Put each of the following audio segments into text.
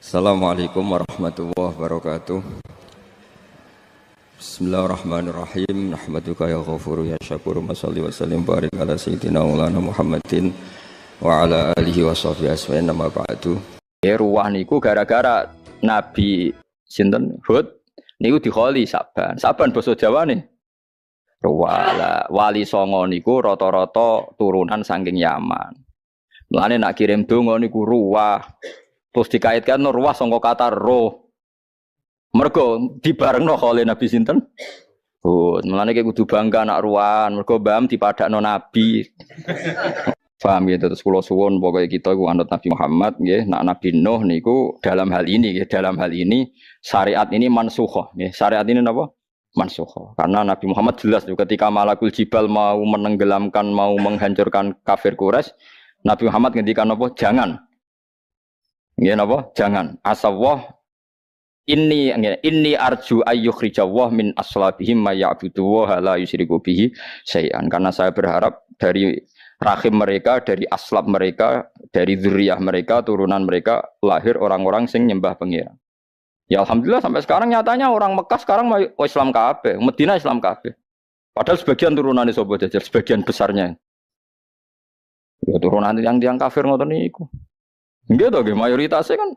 Assalamualaikum warahmatullahi wabarakatuh. Bismillahirrahmanirrahim. Nahmaduka ya ghafuru ya syakuru. Mashalli wa sallim barik ala sayyidina maulana Muhammadin wa ala alihi wa sahbihi asma'in nama ba'du. Ruwah niku gara-gara Nabi sinten Hud niku dikholi Saban. Saban basa Jawane Ruwah. Wali Songo niku rata-rata turunan saking Yaman. Mulane nak kirim donga niku Ruwah. Terus dikaitkan Ruwah sangka kata roh. Mergo dibarengno khole Nabi sinten? Oh, mulane iki kudu bangga anak Ruwahan, mergo mbam dipadakno Nabi. Paham ya, terus kula suwun pokoke kita iku anut Nabi Muhammad nggih, nak Nabi Nuh niku dalam hal ini nggih, dalam hal ini syariat ini mansukhoh nggih. Syariat ini napa? Mansukhoh. Karena Nabi Muhammad jelas ketika Malakul Jibal mau menenggelamkan, mau menghancurkan kafir Quraisy, Nabi Muhammad ngendikan apa? Jangan. Nggih napa? Jangan. Asawah inni arju ayyukhrijawah min aslabihim may ya'budu wa la yusyriku bihi syai'an. Karena saya berharap dari rahim mereka, dari aslab mereka, dari zuriyah mereka, turunan mereka lahir orang-orang sing nyembah pengira. Ya alhamdulillah sampai sekarang nyatanya orang Mekah sekarang Islam kabeh, Madinah Islam kabeh. Padahal sebagian turunane sapa jajar, sebagian besarnya. Ya turunan yang kafir ngoten niku. Nggih to nggih mayoritasnya kan.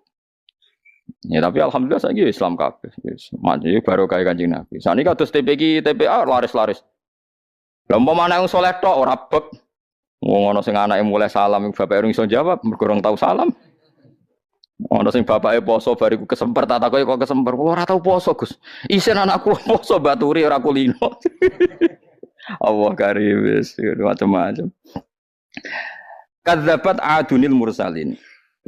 Ya tapi alhamdulillah saiki Islam kabeh. Maju baru kaya Kanjeng Nabi. Saniki kados TPQ, TPA laris-laris. Lah umpama anak wong saleh tok ora bek. Wong ana sing anake mulai salam bapake ora iso jawab, mergo ora tau salam. Ana sing bapake poso bariku kesemper tak takoki kok kesemper. Ora tau poso, Gus. Isen anakku poso baturi ora kulino. Allah karim wis macam-macam. Kadzabat adunil mursalin.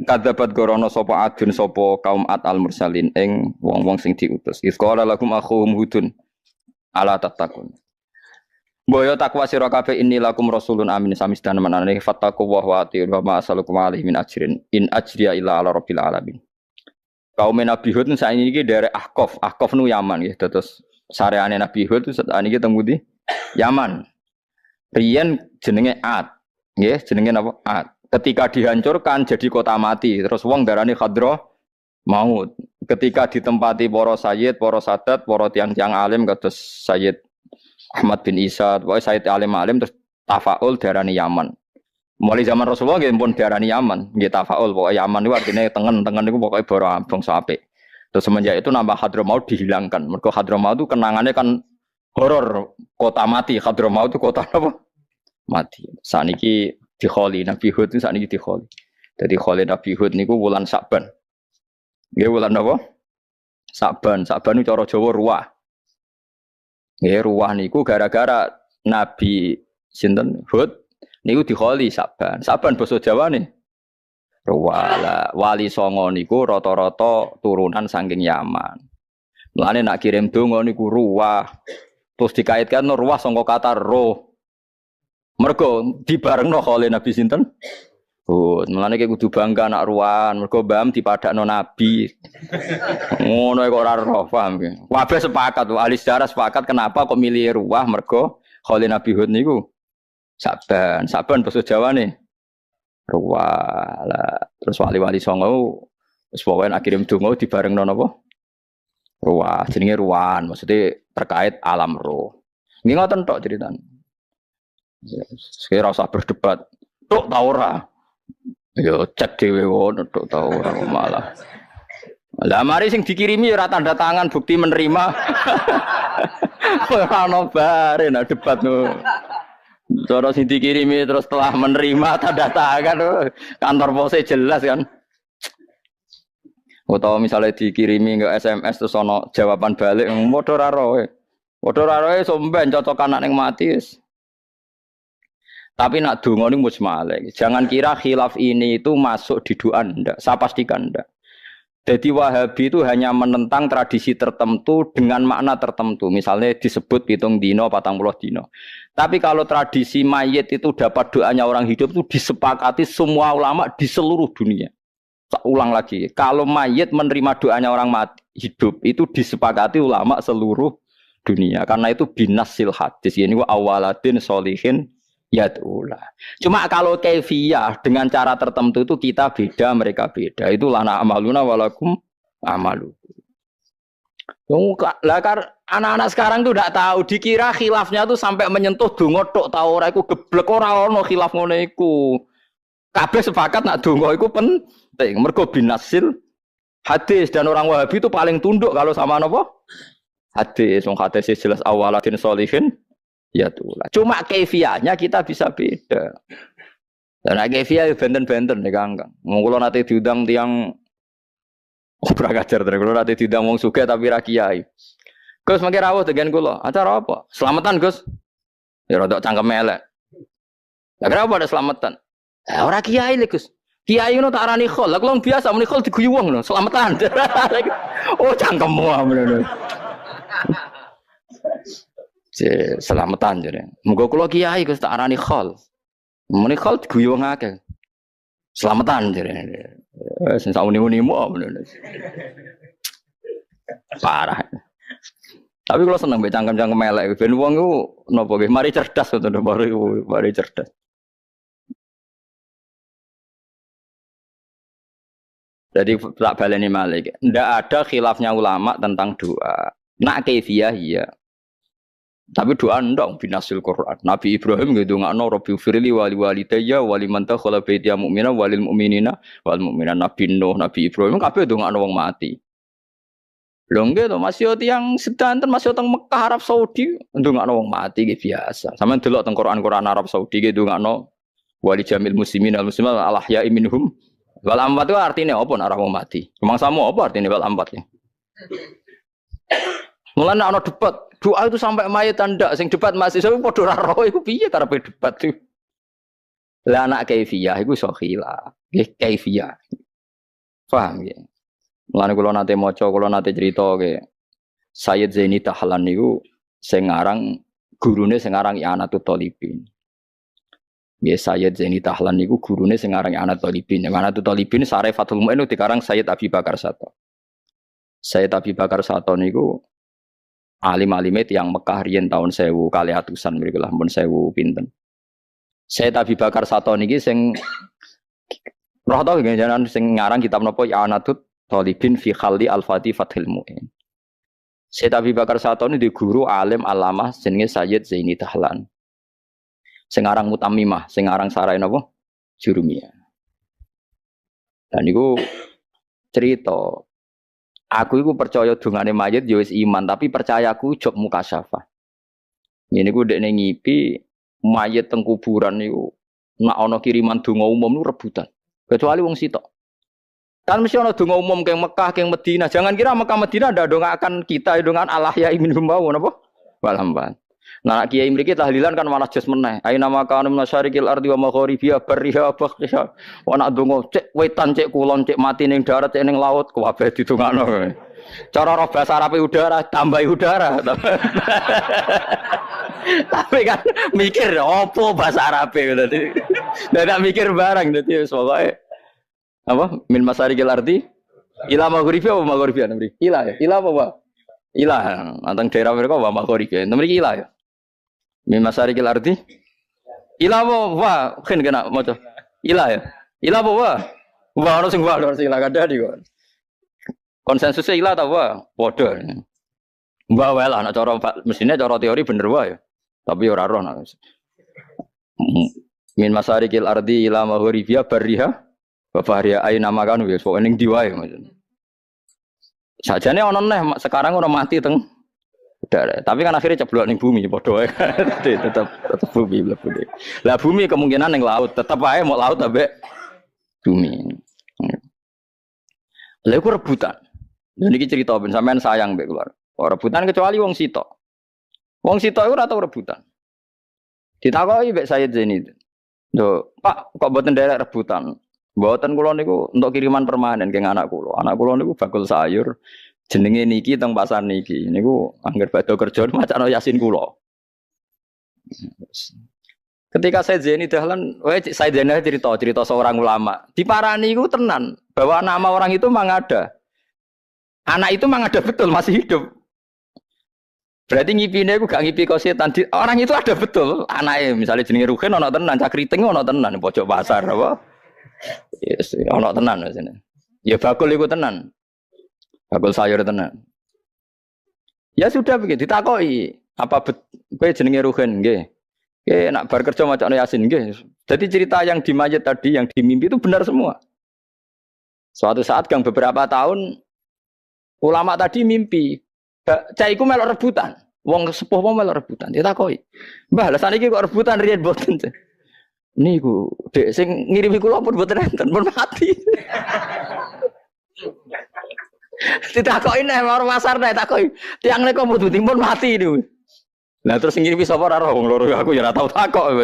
Kadzabat gorono sapa adun sapa kaum Ad al mursalin ing wong-wong sing diutus. Isqala lakum akhuhum hudun ala tattaqun. Boyo takwa sira kabeh inni lakum rasulun amin samisdan manane fattaqu wa atiiun wa ma asalukum alaihi min ajrin in ajriya illa ala rabbil alamin. Kaum Nabi Hud saiki dari Ahqaf. Ahqaf nu Yaman nggih. Terus sareane Nabi Hud sakniki teng pundi? Yaman. Riyen jenenge Ad. Nggih, jenenge napa? Ad. Ketika dihancurkan jadi kota mati, terus wong darani khadra maut. Ketika ditempati para sayyid, para sadat, para tiang-tiang alim kados Sayyid Ahmad bin Isa, pokoke Sayyid alim-alim terus tafaul darani Yaman. Mulai zaman Rasulullah nggih pun darani Yaman, nggih tafaul pokoke Yaman niku artine tengen-tengen niku pokoke bara bangsa apik. Terus semenjak itu nama Hadramaut dihilangkan. Mergo Hadramaut itu kenangannya kan horor, kota mati. Hadramaut itu kota apa? Mati. Saniki dikholi Nabi Hud itu sakniki dikholi. Jadi kholi Nabi Hud niku wulan Saban. Nggih wulan apa? Saban. Saban itu cara Jawa Ruwah. Nggih Ruwah niku gara-gara Nabi sinten Hud niku dikholi Saban. Saban basa Jawane Ruwah. Wali Songo niku rata-rata turunan saking Yaman. Mulane nak kirim donga niku Ruwah. Terus dikaitkan Ruwah sangka kata roh. Mergo dibarengno khole Nabi sinten? Oh, mulane iki kudu bangga anak Ruwahan, mergo mbam dipadakno Nabi. Ngono kok ora roh, paham ki. Kabeh sepakat, ahli sejarah sepakat kenapa kok milih Ruwah mergo khole Nabi Hud niku Saban. Saban basa Jawane Ruwah. Lah, terus wali-wali songo wis pokoke nak kirim donga dibarengno napa? Ruwah, jenenge Ruwahan, maksudnya terkait alam roh. Nggih ngoten tok ceritane. Saya rasa berdebat, tok ta ora? Yo cek dhewe ngono tok ta ora malah. Lah mari sing dikirimi ora tanda tangan bukti menerima. Ora ono bare nak debat no. Cara sing dikirimi terus telah menerima tanda tangan kantor pose jelas kan. Utawa misalnya dikirimi ke SMS terus ono jawaban balik padha ora roe. Padha ora roe somben cocok anak ning mati wis. Tapi nak donga niku mujmalah. Jangan kira khilaf ini itu masuk di doa ndak. Saya pastikan ndak. Jadi Wahabi itu hanya menentang tradisi tertentu dengan makna tertentu. Misalnya disebut pitung dino, 40 dino. Tapi kalau tradisi mayit itu dapat doanya orang hidup itu disepakati semua ulama di seluruh dunia. Saya ulang lagi. Kalau mayit menerima doanya orang mati, hidup itu disepakati ulama seluruh dunia. Karena itu binasil hadis. Ini awaladin solihin Ya itulah. Cuma kalau kaifiyah dengan cara tertentu itu kita beda, mereka beda. Itu lana amaluna walakum amalu. Anak-anak sekarang tuh tidak tahu, dikira khilafnya tuh sampai menyentuh donga tok ta ora iku geblek ora ono khilaf ngono iku. Kabeh sepakat nak donga iku penting. Mergo binasil hadis dan orang Wahabi itu paling tunduk kalau sama napa? Hadis. Wong hadis jelas awalatin sholihin. Ya itulah. Cuma kefiahnya kita bisa beda. Dan kefiah benten-benten nih Kang. Kalau nanti diundang tiang ora kajar terus. Kalau nanti diundang wong sugih tapi ra kiai. Gus mangke rawuh dengan kula. Acara apa? Selamatan Gus. Ya rodok cangkem elek. Lah kenapa ada selamatan? Ora kiai lho Gus. Kiai ngono tak arani khol. Lah kula biasa muni khol diguyu wong lho. Selamatan. Oh cangkemmu ngono. Selamatan jare. Muga kula kiai Gus tak arani khol. Muni khol diguyu wong akeh. Selamatan jare. Sing sak uni-unimu ngono. Parah. Tapi kalau seneng mbek cangkem-cangkem elek ben wong iku napa nggih mari cerdas ngono mari cerdas. Jadi tak baleni malik. Ndak ada khilafnya ulama tentang doa. Nak kaifiyah iya. Tapi doa ndong binasil Quran. Nabi Ibrahim gitu ngakno Rabbi firli wali walidayya wali man takhala baitiya mu'mina walil mu'minina wal mu'minat. Nabi Nuh, Nabi Ibrahim kabeh ndongakno wong mati. Lho nggih to Mas yo tiyang sedanten Mas yo teng Mekah Arab Saudi ndongakno wong mati nggih biasa. Sampeyan delok teng Quran Arab Saudi nggih ndongakno wali jamil muslimin al muslimat al ahya'i minhum wal amwat itu artinya apa nek wong mati? Rumangsamu apa artinya wal amwat ya? Mulane ana debat, doa itu sampai mayit ndak sing debat mahasiswa padha ora roh iku piye karepe debat itu. Lah anak kaifiyah iku iso khilaf. Nggih kaifiyah. Paham nggih? Mulane kula nate maca, kula nate crita ke Sayyid Zaini Tahlan niku sing aran gurune sing aran I'anatul Thalibin. Nggih Sayyid Zaini Tahlan niku gurune sing aran I'anatul Thalibin. I'anatul Thalibin sare Fathul Mu'in dikarang Sayyid Abi Bakar Sato. Sayyid Abi Bakar Sato niku alim-alime tiyang Mekah riyen tahun 1000 kali atusan mriku lah mun 1000 pinten. Sayyid Abi Bakar Sato niki sing roh to nggih sing ngarang kitab napa I'anatul Thalibin fi khalli al-Fatih Fathul Mu'in. Sayyid Abi Bakar Sato ini di guru alim alamah jenenge Sayyid Zaini Tahlan. Sing aran Mutammimah, sing aran sarai napa? Jurumiyah. Dan niku cerita aku iku percaya dongane mayit ya wis iman, tapi percayaku jog mukasyafah. Ngene ku dekne ngipi mayit teng kuburan niku nak ana kiriman donga umum niku rebutan. Kecuali wong sitok. Kan mesti ana donga umum keng Mekah, keng Madinah. Jangan kira Mekah Madinah ndak dongakan kita dongan Allah ya minhum bau napa? Walamban. Nah kiai mriki tahlilan kan malah jas meneh. Aina maka masyariqil ardi wa magharibiha barriha bakhriha. Wa nak donga cek wetan cek kulon cek mati ning darat cek ning laut kabeh didongakno. Cara roh bahasa Arab udara tambah udara. Tapi kan mikir opo bahasa Arab dadi. Ndak mikir barang dadi pokoke apa min masyariqil ardi ila magharibiha wa magharibiha mriki. Ila ya. Ila apa, Pak? Ila. Anteng daerah mereka wa magharibiha. Mriki ila ya. Min masyariqil ardi ila wa kan kena maca ila ya ila wa ono sing ila kada di kon konsensusnya ila ta wa padha wa wae lah nek cara mesine cara teori bener wae tapi ora roh min masyariqil ardi ila magharibiha barriha wa bahriha aina makan wis pokoke ning ndi wae maksudnya sajane ono neh sekarang ora mati teng udara. Tapi kan akhirnya ceblok ning bumi padha wae. tetep bumi mlebu. Lah bumi kemungkinan ning laut, tetep wae mau laut ambek bumi. Lha iku rebutan. Lha niki cerita ben sampean sayang mbek kula. Ora rebutan kecuali wong sitok. Wong sitok iku ora tau rebutan. Ditakoki mbek Sayyid Zaini. Lho, Pak, kok mboten derek rebutan? Mboten kula niku untuk kiriman permanen keng anak kula. Anak kula niku bakul sayur. Jenenge niki teng pasar niki niku angger badhe kerja macakno Yasin kula. Ketika saya Zaini Dahlan, saya Zaini cerita seorang ulama. Diparani iku tenan bahwa nama orang itu memang ada. Anak itu memang ada betul masih hidup. Berarti ngipine aku gak ngipi kok setan. Orang itu ada betul. Anaknya misalnya jenenge Ruhin ana tenan, Cakriting ana tenan pojok pasar apa. Yes, ana tenan sini. Ya bakul iku tenan. Bakul sayur tenan. Ya sudah begitu ditakoki. Apa kowe jenenge Ruhin nggih. Oke, nak bar kerja macam Yasin nggih. Jadi cerita yang di mayat tadi yang di mimpi itu benar semua. Suatu saat gang beberapa tahun ulama tadi mimpi cah iku melok rebutan. Wong sepuh wong melok rebutan. Ditakoki. Mbah, lha saniki kok rebutan riyen mboten. Niku, Dek sing ngirimi kula pun mboten enten, pun mati. Ditakoki nek mar pasar nek takoki. Tiang nek mboten pun mati niku. Lah terus ngirimi sapa ora roh wong loro aku ya ora tau takok.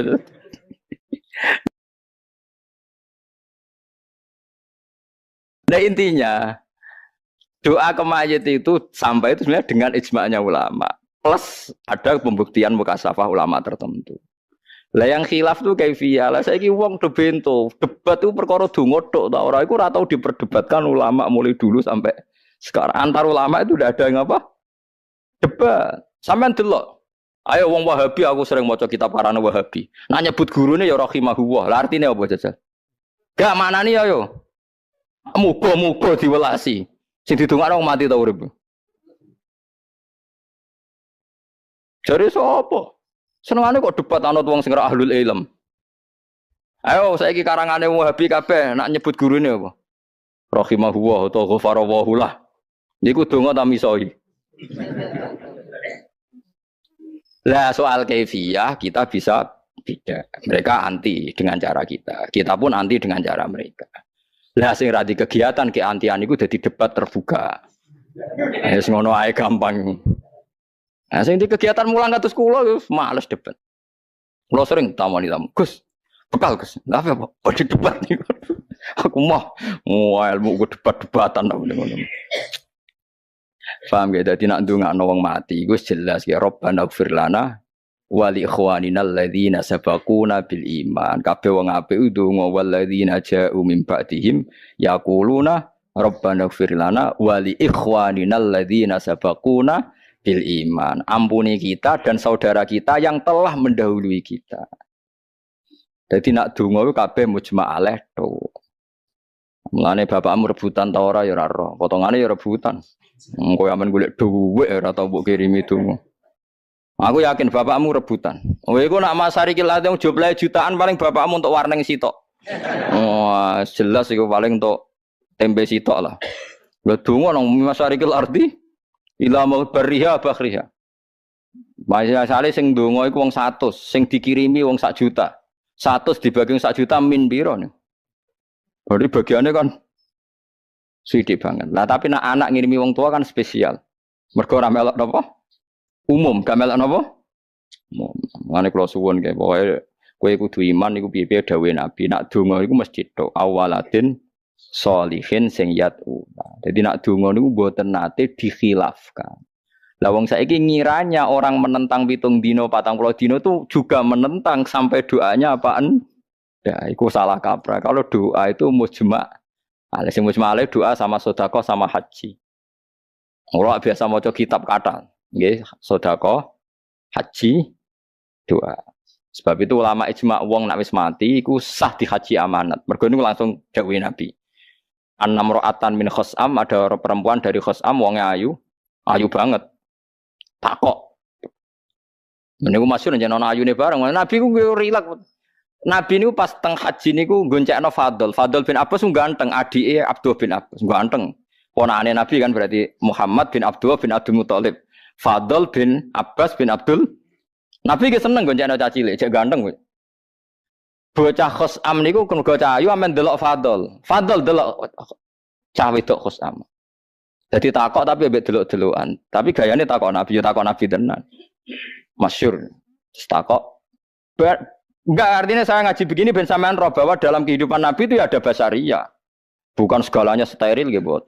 Nah intinya doa ke mayit itu sampai itu sebenarnya dengan ijma'nya ulama. Plus ada pembuktian mukasafah ulama tertentu. Lah yang khilaf tuh kaifiyah. Lah saiki wong do bento, debat itu perkara donga tok ta ora iku ora tau diperdebatkan ulama mulai dulu sampai sekarang. Antar ulama itu udah ada yang apa? Debat. Sampean delok. Ayo wong Wahabi aku sering maca kitab Parana Wahabi. Nah nyebut gurune ya rahimahullah. Lah artine apa jajal? Gak maknani ayo. Muga-muga diwelasi. Sing didongakno mati ta urip. Jare sapa? Senengane kok debat anut wong sing ora ahlul ilm. Ayo saiki karangane Wahabi kabeh nak nyebut gurune apa? Rahimahullah utawa ghafarallahu lah. Niku donga ta misoi. Lah soal kaifiyah kita bisa beda. Mereka anti dengan cara kita. Kita pun anti dengan cara mereka. Lah sing ra di kegiatan ke antian iku dadi debat terbuka. Wis ngono ae gampang. Nah, sing di kegiatan mulang kados kula wis males debat. Kula sering tamani tamu. Gus, bekal Gus. Lah apa? Pada debat niku. Aku mah ilmu debat-debatan ngono. Paham gak? Dadi nak ndongakno wong mati iku jelas ya Rabbana ighfir lana wa li ikhwanina alladzina sabaquna bil iman. Kabeh wong apik ndonga walladzina ja'u min ba'dihim yaquluna Rabbana ighfir lana wa li ikhwanina alladzina sabaquna bil iman. Ampuni kita dan saudara kita yang telah mendahului kita. Jadi nak donga iku kabeh mujma' alaih to. Mulane bapakmu rebutan ta ora ya ora roh. Potongane ya rebutan. Engko amen golek dhuwit ora tau mbok kirimi donga. Aku yakin bapakmu rebutan. Kowe iku nak masari ki late jumlahe jutaan paling bapakmu untuk warneng sitok. Wah, jelas iku paling untuk tempe sitok lah. Lha donga nang masari ki arti ila mau bariha bakhriha. Masale sing donga iku wong 100, sing dikirimi wong 1 juta. 100 dibagi 1 juta min piro nih? Berarti bagiannya kan sidik banget. Lah tapi nak anak ngirimi wong tua kan spesial. Mergo ora melok napa? Umum, gak melok napa? Ngene kula suwun kae pokoke kowe kudu iman iku piye-piye dawuhe Nabi. Nak donga iku mesti tok awaladin sholihin sing yatu. Jadi nak donga niku mboten nate dikhilafkan. Lah wong saiki ngiranya orang menentang 7 dino 40 dino itu juga menentang sampai doanya apaan? Ya, itu salah kaprah. Kalau doa itu mujma'. Sing mujma' doa sama sedekah sama haji. Ora biasa maca kitab kata. Nggih, sedekah, haji, doa. Sebab itu ulama ijma' wong nek wis mati iku sah di haji amanat. Mergo niku langsung dawuh Nabi. An-namra'atan min khosam, ada perempuan dari khosam wonge ayu banget. Takok. Meniku masyhur jeneng ana ayune bareng. Nabi ku rileks. Nabi niku pas teng haji niku goncekno Fadl. Fadl bin Abbas ku ganteng, adike Abdul bin Abbas ganteng. Ponakane Nabi kan berarti Muhammad bin Abdullah bin Abdul Muthalib. Fadl bin Abbas bin Abdul. Nabi ki seneng goncekno cah cilik, cek ganteng kowe. Bocah Khosam niku mergo cah ayu amen delok Fadl. Fadl delok cah wedok Khosam. Jadi takok tapi mbek delok-delokan. Tapi gayane takok Nabi, ya takok Nabi tenan. Masyhur. Takok enggak, artinya saya ngaji begini ben sampean roh bahwa dalam kehidupan Nabi itu ya ada basaria. Bukan segalanya steril gitu.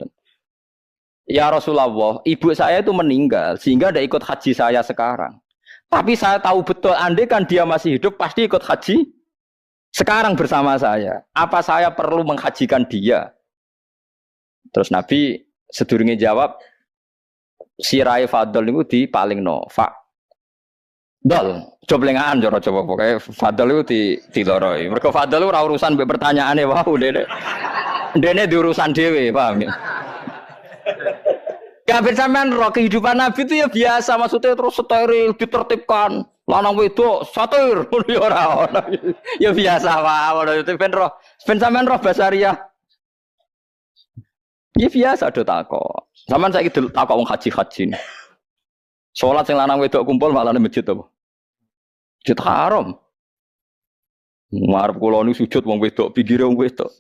Ya Rasulullah, ibu saya itu meninggal sehingga tidak ikut haji saya sekarang. Tapi saya tahu betul andai kan dia masih hidup pasti ikut haji sekarang bersama saya. Apa saya perlu menghajikan dia? Terus Nabi sedurunge jawab, sirai fadl niku dipalingno fa dol coblengan coba pokoke fadl itu diloroi mergo fadl ora urusan mbek pertanyaane wau dene diurusan dhewe paham ya kabeh sampean roh kehidupan Nabi itu ya biasa maksudnya terus steril ditertibkan lanang wedok satir ya ora ono ya biasa wae ben sampean roh basaria ya biasa do takok sampean saiki takok wong haji salat sing lanang wedok kumpul malah nang masjid apa masjid haram ngarep kula nu sujud wong wedok pinggire wong wedok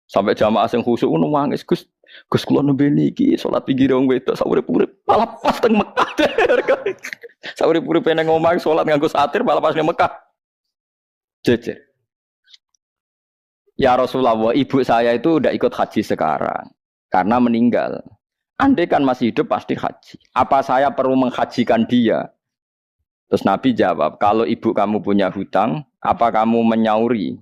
sampai jamaah sing khusuk ngono nangis Gus kula nembe niki salat pinggire wong wedok sak urip-urip malah pas teng Mekah sak urip-urip nang omah salat nganggo satir malah pas nang Mekah jejer ya Rasulullah ibu saya itu udah ikut haji sekarang karena meninggal andai kan masih hidup pasti haji apa saya perlu menghajikan dia terus Nabi jawab kalau ibu kamu punya hutang apa kamu menyauri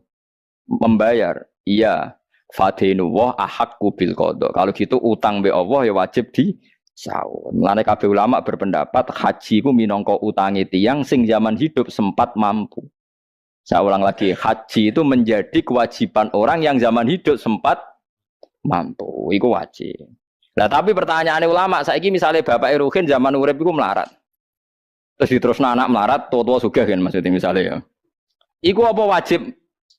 membayar iya fadinullah ahaqqu bil qada kalau gitu utang be Allah ya wajib disaur mulane kabeh ulama berpendapat haji ku minangka utange tiyang sing zaman hidup sempat mampu saya ulang lagi haji itu menjadi kewajiban orang yang zaman hidup sempat mampu itu wajib. Nah tapi pertanyaannya ulama, saiki misalnya bapak Ruhin zaman urip iku melarat. Terus diterusno anak melarat, tua-tua sugih kan maksudnya misalnya ya. Iku apa wajib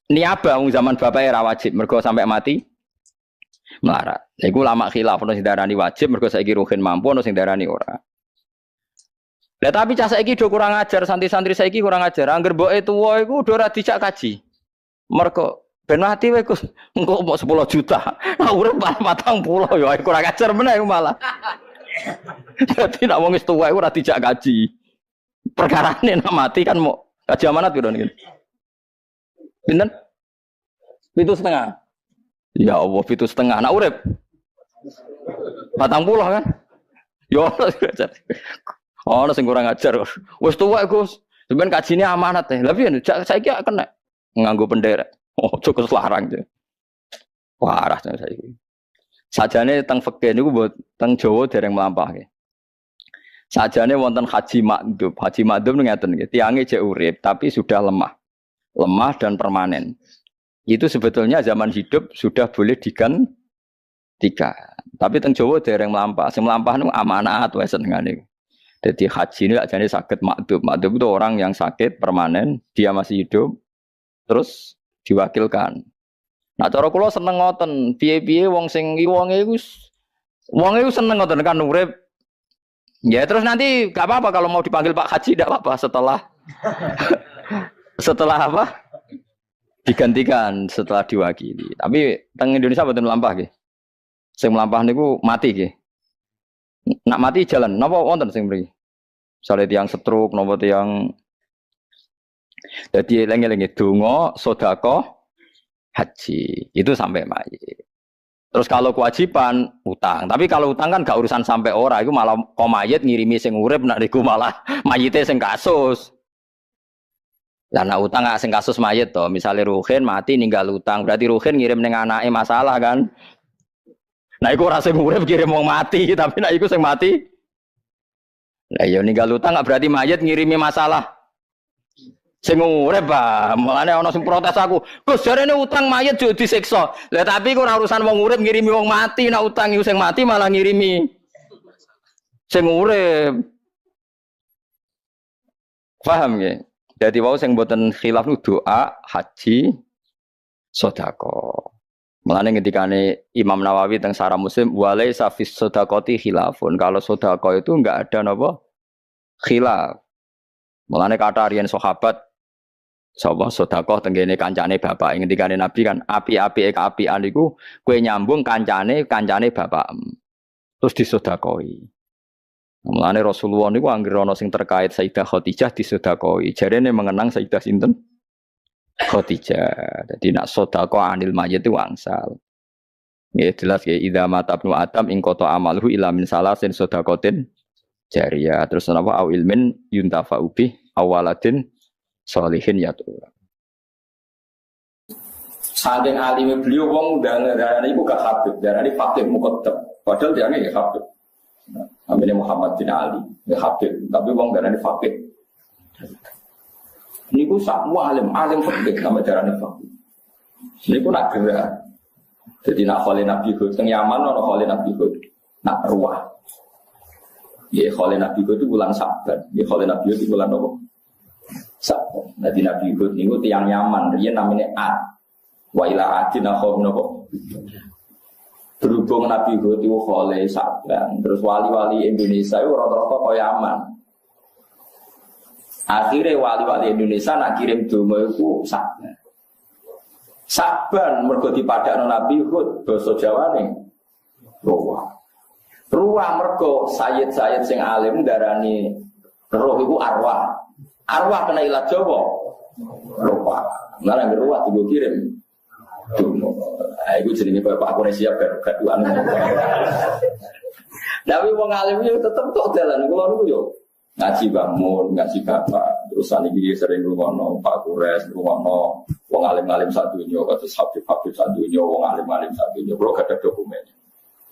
niabah wong zaman bapak era wajib mergo sampai mati melarat. Iku ulama khilaf ono sing darani wajib mergo saiki Ruhin mampu ono sing darani ora. Lah tapi cah saiki do kurang ajar, santri-santri saiki kurang ajar. Angger mboke tuwa iku do ora dijak kaji. Mergo ben mati wae Gus, engko mau 10 juta. Nah urip 40 ya kurang ajar meneh malah. Dadi nek wong wis tuwa iku ora dijak kaji. Perkarane nek mati kan mau kaji amanat piro niki. Pinten? 7,5. Ya Allah 7,5 nek urip 40 kan. Ya ono sing kurang ajar. Wis tuwa Gus. Sampeyan kajine amanat teh. Lah piye saiki kena nganggo penderek. Oh, cukup larang tuh. Parah saiki. Sajane teng fikih niku mbok teng Jawa dereng mlampahke. Sajane wonten haji makdum. Haji makdum ngeten nggih, tiange jek urip tapi sudah lemah. Lemah dan permanen. Itu sebetulnya zaman hidup sudah boleh digantikan. Tapi teng Jawa dereng mlampah. Sing mlampah niku amanat wae senengane. Jadi haji ini ajane sakit makdum. Makdum itu orang yang sakit permanen, dia masih hidup. Terus diwakilkan. Nah cara kula seneng ngoten, piye-piye wong sing wonge iku seneng ngoten kan urip. Ya terus nanti gak apa-apa kalau mau dipanggil Pak Haji enggak apa-apa setelah apa? Digantikan setelah diwakili. Tapi teng Indonesia mboten mlampah nggih. Sing mlampah niku mati nggih. Nak mati jalan napa wonten sing mriki? Misale tiyang stroke napa tiyang jadi lengi-lengi donga, sedekah, haji itu sampai mayit. Terus kalau kewajiban utang, tapi kalau utang kan gak urusan sampai ora, itu malah kok mayit ngirimi sing urip, nak niku malah mayite sing kasus. Lah nak utang gak sing kasus mayit to, misalnya Ruhin mati ninggal utang, berarti Ruhin ngirim ning anake masalah kan. Nah iku ora sing urip kirim wong mati, tapi nak iku sing mati. Lah ya ninggal utang gak berarti mayit ngirimi masalah. Sing urip bah, mulane ana sing protes aku. Gus jarene utang mayit yo disiksa. Lah tapi kok ora urusan wong urip ngirimi wong mati, nek utang iku sing mati malah ngirimi sing urip. Paham nggih? Dadi wau sing mboten khilaf doa, haji, sedekah. Mulane ngendikane Imam Nawawi teng Syarah Muslim, walaisa fis sedaqati khilafun. Kalau sedekah itu enggak ada napa khilaf. Mulane kata riyen sahabat sapa sedekah tenggene kancane bapak ngendikane Nabi kan api-apike kaapian iku kowe nyambung kancane bapakmu terus disedekahi. Mulane Rasulullah niku anggere ana sing terkait Sayyidah Khadijah disedekahi jarene mengenang Sayyidah sinten Khadijah. Dadi nak sedekah anil mayit itu angsal. Nggih jelas nggih idza mata ibnu adam ing qata amaluhu ila min salasin sedaqatin jariyah terus napa au ilmin yuntafa'u bih awaladin sholihin ya tuh. Saking alimnya beliau wong udah ngarani iku gak habib, darani fakih muqaddam. Padahal dia nggak habib. Namanya Muhammad bin Ali, ya Habib, tapi wong darane Faqih. Niku sak alim fikih nama darane Faqih. Niku nak gerak. Jadi nak kholi Nabi Hud teng Yaman ana kholi Nabi Hud. Nak ruah. Ya kholi Nabi Hud itu bulan Saban. Ya kholi Nabi Hud itu bulan apa? Saban. Jadi Nabi Hud niku tiyang Yaman, riyen namanya Ad. Wa ila adin akhum napa? Berhubung Nabi Hud itu kholi Saban, terus wali-wali Indonesia itu rata-rata kaya Yaman. Akhirnya wali-wali Indonesia nak kirim donga iku Saban. Saban mergo dipadakno Nabi Hud basa Jawane ruah. Ruah mergo sayyid-sayyid sing alim darani roh iku arwah. Arwah kena ilat Jawa. Ruah. Nah nek ruah digo kirim donga. Iku jenenge Pak Koresia gaduhan. Tapi wong alim yo tetep tok dalan kula niku yo ngaji bangun, ngaji bapak. Terus saniki sering rungono Pak Kures, rungono wong alim-alim sak dunya, kados Habib-habib sak dunya, wong alim-alim sak dunya. Kulo gak ada dokumennya.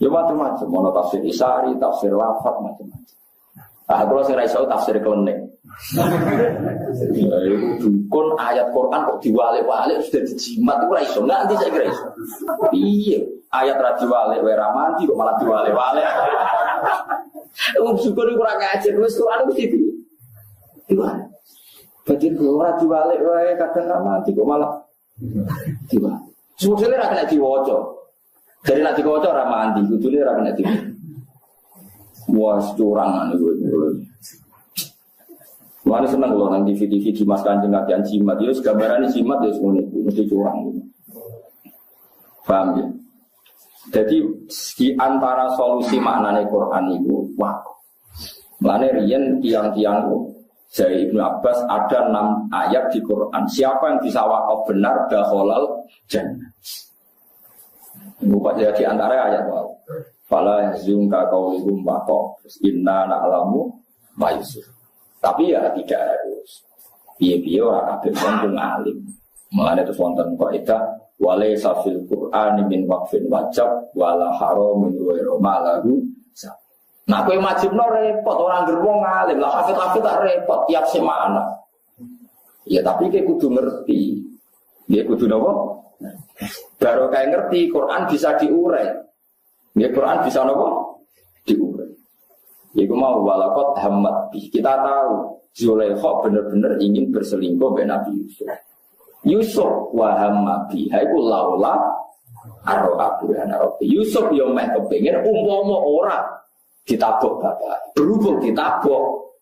Ya macam-macam, ono tafsir Isari, tafsir Lafat macam-macam. Ah kulo sing ra iso tafsir klenik. Ya iku dukun ayat Quran kok diwalik-walik sudah dijimat iku ra iso. Nanti saya kira iso. Piye? Ayat ra diwalik wae ra mandi kok malah diwalik-walik. Syukur kurang ngajar wis Quran mesti diwalik. Berarti ora diwalik wae kadang ra mandi kok malah diwalik. Sebetulnya ra kena diwaca. Jadi nek diwaca ora mandi, kudune ra kena diwaca. Wah, curangan itu. Mana senang loh nang TV di Mas Kanjeng latihan jimat, ya gambaran jimat ya semuanya mesti curang. Paham ya? Jadi di antara solusi maknanya Quran itu wakaf. Maknanya riyen tiang-tiang dari Ibnu Abbas ada 6 ayat di Quran. Siapa yang bisa wakaf benar dakhalal jannah. Bukan di antara ayat wakaf. Fala yahzunka qauluhum waqaf. Inna na'lamu ma yusir. Tapi ya tidak harus. Piye-piye ora kabeh wong alim. Mulane terus wonten kaidah walaysa fil Qur'ani min waqfin wajib wala haramin wa malahu. Nah kowe wajibno repot ora ngger wong alim. Lah hafid-hafid tak repot tiap semana. Ya tapi kowe kudu ngerti. Dia kudu napa? Baru kayak ngerti Quran bisa diurai. Ya Quran bisa napa? Diurai. Iku mau walakot hamad. Kita tahu Zulaikha benar-benar ingin berselingkuh dengan Nabi Yusuf. Yusuf wahamad biha iku laula arro'a burhana rabbi. Yusuf yang meh kepengin umpama ora ditabok bapak. Berhubung ditabok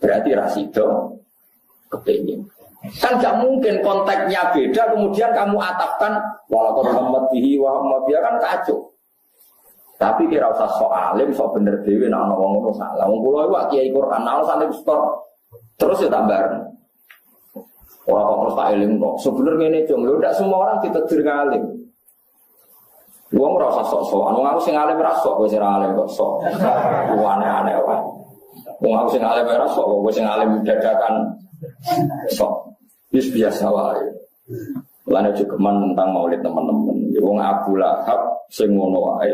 berarti rasido kepengin. Kan gak mungkin konteksnya beda kemudian kamu atapkan walakot hamad bihi wahamad biha kan kacau. Tapi kira usah sok alim, sok bener dewe, nak ana wong ngono salah. Wong kula iku kiai Quran, ana santri stor. Terus ya tambah. Ora kok terus tak eling kok. Sebenarnya ngene, Jong. Lho ndak semua orang ditedir ngalim. Wong ora usah sok-sokan. Wong aku sing alim ora sok, kowe sing alim kok sok. Aneh-aneh wae. Wong aku sing alim ora sok, kowe sing alim dadakan sok. Wis biasa wae. Lan aja geman tentang maulid teman-teman. Wong Abu Lahab sing ngono wae.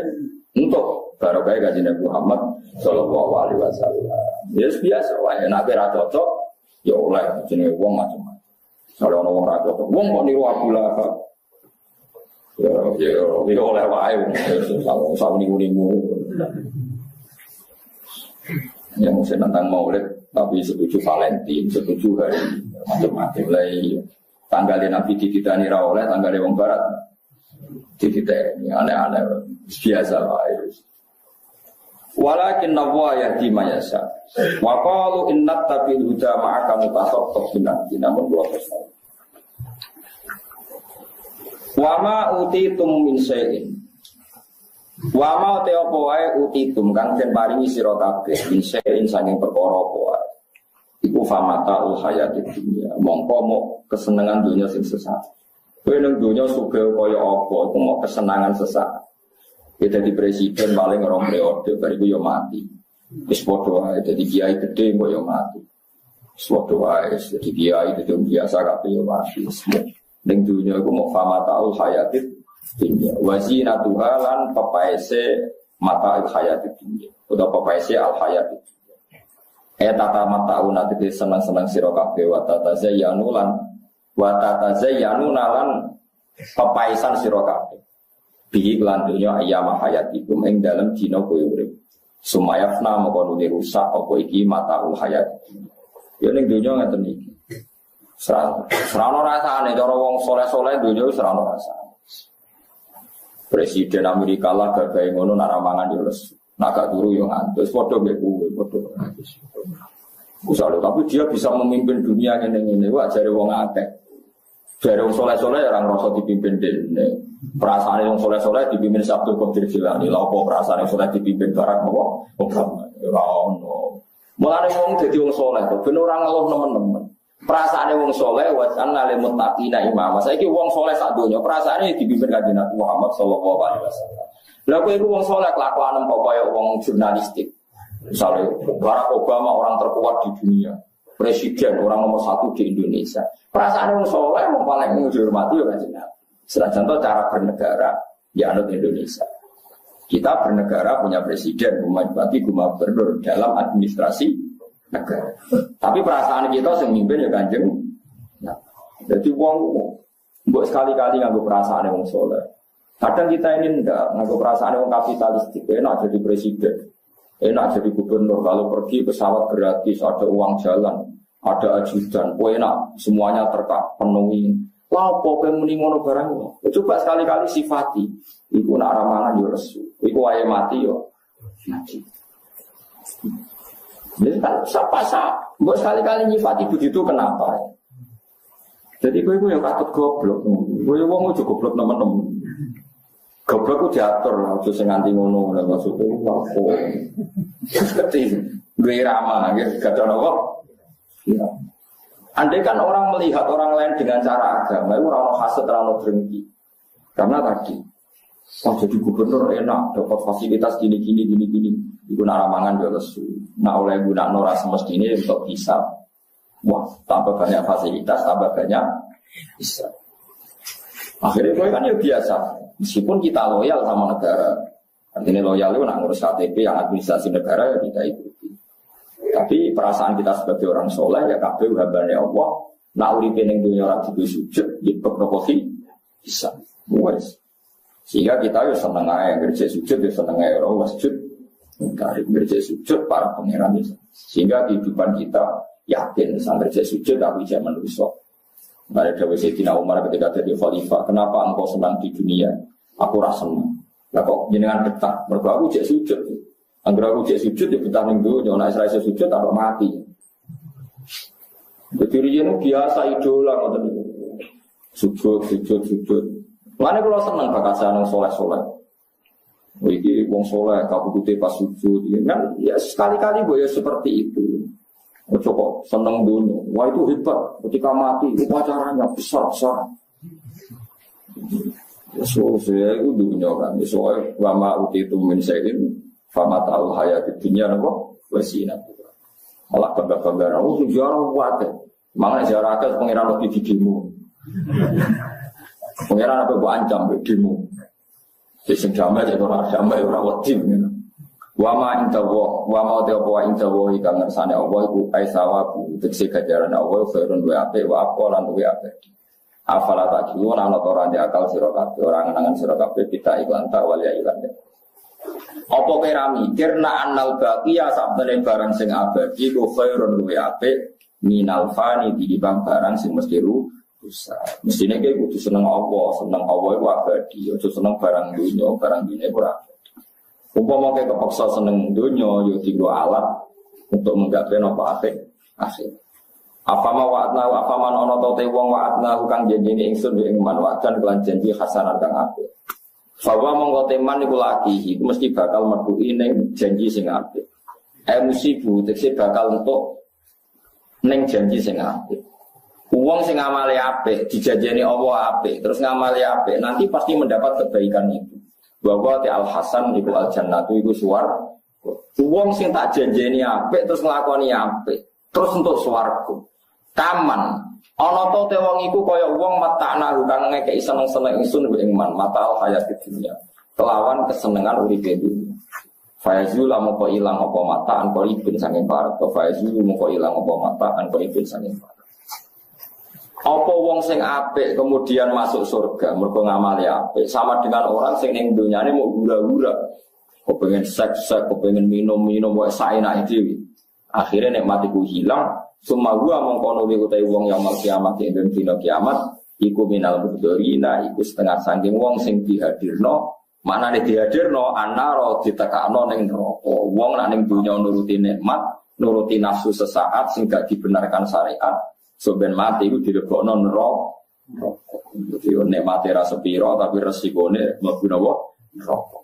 Untuk barokah Kanjeng Nabi Muhammad sallallahu alaihi wasallam. Ya biasa wae nek ora cocok ya oleh jenenge wong macam-macam. Kalau ono wong ora cocok, wong kok niru Abu Lahab. Ya oleh wae sama niku-niku. Yang mesti tentang maulid tapi setuju Valentine, setuju hari macam-macam lagi. Tanggalnya Nabi dititani ra oleh, tanggalnya wong barat dititani aneh-aneh biasa lah itu. Walakin nawwa yahdi mayasa. Wa qalu inna tabil huda ma'aka mutasabbiq binati namun dua persen. Wa ma utitum min syai'in. Wa ma te apa wae utitum kang den paringi sira kabeh min syai'in saking perkara apa wae. Iku famataul hayatid dunya. Mongko mok kesenangan dunia sing sesaat. Kowe nang dunia sugih kaya apa iku mok kesenangan sesaat. Ya dadi presiden paling rong periode bariku yo mati. Wis padha wae dadi kiai gedhe kok yo mati. Wis padha wae dadi kiai dadi biasa kabeh yo mati. Ning dunia iku mok famataul hayatid dunya. Wazinatuha lan pepaese mata al-hayat dunya utawa papaese al-hayat dunya. Tata mata'u nanti senang-senang sira kabeh wa tatazayyanu lan pepaisan sira kabeh. Bihi lan dunya ayyama hayatikum ing dalem dina kowe urip. Sumayafna moko nuli rusak apa iki mata'ul hayat. Ya ning dunya ngeten iki. Serana rasane cara wong soleh-soleh dunya wis serana rasane. Presiden Amerika lah gagahe ngono nak ramangan yo les. Nak gak turu yo ngantuk. Padha mbek kuwe, padha. Tapi dia bisa memimpin dunia ngene-ngene wae jare wong akeh. Jare wong soleh-soleh ora ngrasa dipimpin dene. Perasaane wong soleh-soleh dipimpin Abdul Qadir Jilani. Lha apa perasaane soleh dipimpin Barack Obama? Ora ono. Mulane wong dadi wong soleh kok ben ora ngeluh nemen-nemen. Perasaane wong soleh wa anna lil muttaqina imam. Saiki wong soleh sak donya perasaane dipimpin kanjeng Nabi Muhammad sallallahu alaihi wasallam. Lah kowe iku wong soleh kelakuan apa kaya wong jurnalistik. Misalnya Barack Obama orang terkuat di dunia, presiden orang nomor 1 di Indonesia. Perasaan wong soleh wong paling dihormati ya kanjeng Nabi. Salah contoh cara bernegara ya anut Indonesia. Kita bernegara punya presiden, bupati, gubernur dalam administrasi negara. Tapi perasaan kita yang mimpin ya kanjeng. Nah, jadi wong mbok sekali-kali nganggo perasaan wong soleh. Kadang kita ini enggak nganggo perasaan wong kapitalistik, enak jadi presiden, enak jadi gubernur. Kalau pergi pesawat gratis, ada uang jalan, ada ajudan, enak semuanya terpenuhi. Lah apa kowe muni ngono barang. Coba sekali-kali sifati. Iku nak ramangan yo resu. Iku wae mati yo mati. Jadi kan sapa-sapa, mbok sekali-kali nyifati begitu kenapa? Jadi kowe yang patut goblok. Kowe wong ojo goblok nemen-nemen. Goblok ku diatur lah, ojo sing nganti ngono lha maksudku apa. Seperti duwe ramah nggih, gak ono apa. Ya. Andai kan orang melihat orang lain dengan cara agama, itu orang hasad, orang dengki. Karena tadi, jadi gubernur enak, dapat fasilitas gini. Iku nak ramangan dia lesu. Nak oleh guna nora semestinya untuk bisa. Wah, tambah banyak fasilitas, tambah banyak bisa. Akhirnya itu kan ya biasa. Meskipun kita loyal sama negara. Artinya loyal itu nak ngurus KTP yang administrasi negara ya kita ikuti. Tapi perasaan kita sebagai orang soleh ya kabeh hambane Allah. Nak uripe ning dunya ora kudu sujud, nyebab noposi bisa. Wes. Sehingga kita yo seneng ae ngerjain sujud, yo seneng ae ora sujud. Tarik ngerjain sujud para pangeran itu. Sehingga kehidupan kita yakin sampai ngerjain sujud tapi jangan manusia. Ada Dawe Sayyidina Umar ketika jadi khalifah, kenapa engkau senang di dunia? Aku rasa senang. Lah kok jenengan betah? Mergo aku jek sujud. Angger aku jek sujud ya betah ning donya, nek ora iso sujud tak mati. Jadi ini biasa idola ngoten niku. Sujud. Mane kula seneng bakat saneng soleh-soleh. Iki wong soleh kabudute pas sujud kan ya sekali-kali ya seperti itu. Ojo kok seneng dunia. Wah itu hebat. Ketika mati upacaranya besar-besar. Ya saya itu dunia kan. Soalnya lama utitu min sayin fama ta'ul hayati dunia napa wasina. Malah bangga-bangga aku sejarah wae. Mangane sejarah akeh pangeran lagi di demo. Pangeran apa mbok ancam demo. Sing damai cek ora damai ora wedi. Wa ma intawa wa ma te apa intawa iki ngersane Allah iku aisawabu tekse ganjaran Allah khairun wa ape wa apa lan wa ape. Afala taqiwa ana ora ndek akal sira kabeh ora ngenangan sira kabeh kita iklan tak wali iklan. Apa kira mikir nak annal baqiya sabdane barang sing abadi ku khairun wa ape minal fani dibanding barang sing mesti rusak. Mestine kowe kudu seneng Allah iku abadi, aja seneng barang dunya ora. Umpama kayak kepaksa seneng dunia, yo tiga alat untuk menggapai apa akhir. Apa man ono tote wong waatna hukang janjine ingsun di ingman wajan kelan janji hasanah kang apik. Bahwa mongko teman iku lagi, iku mesti bakal metuki ning janji sing apik. Musibu tekse bakal entuk ning janji sing apik. Wong sing ngamali apik, dijanjeni Allah apik, terus ngamali apik, nanti pasti mendapat kebaikan itu. Bahwa al Hasan iku al jannatu iku swarga. Wong sing tak janjeni apik terus nglakoni apik, terus entuk swarga. Kaman ana to te wong iku kaya wong matakna kang ngekeki seneng-seneng ingsun ing man mata hayat dunya. Kelawan kesenengan uripe dunya. Faizul mongko ilang apa mata an qaribin saking parek. Faizul mongko ilang apa mata an qaribin saking parek. Apa wong sing apik kemudian masuk surga mergo ngamali apik sama dengan orang sing ning dunyane mau hura-hura. Kepengin seks-seks, kepengin minum-minum wae saenake dhewe. Akhire nikmat iku hilang, summa gua mongko nuli utahe wong yang mal kiamat ing dina kiamat iku minal mudorina iku setengah saking wong sing dihadirno. Maknane dihadirno anaro ditekakno ning neraka. Wong nek ning dunya nuruti nikmat, nuruti nafsu sesaat sing gak dibenarkan syariat, soben mati iku dilebokno neraka. Dadi nikmate ra sepira tapi resikone mlebu neraka.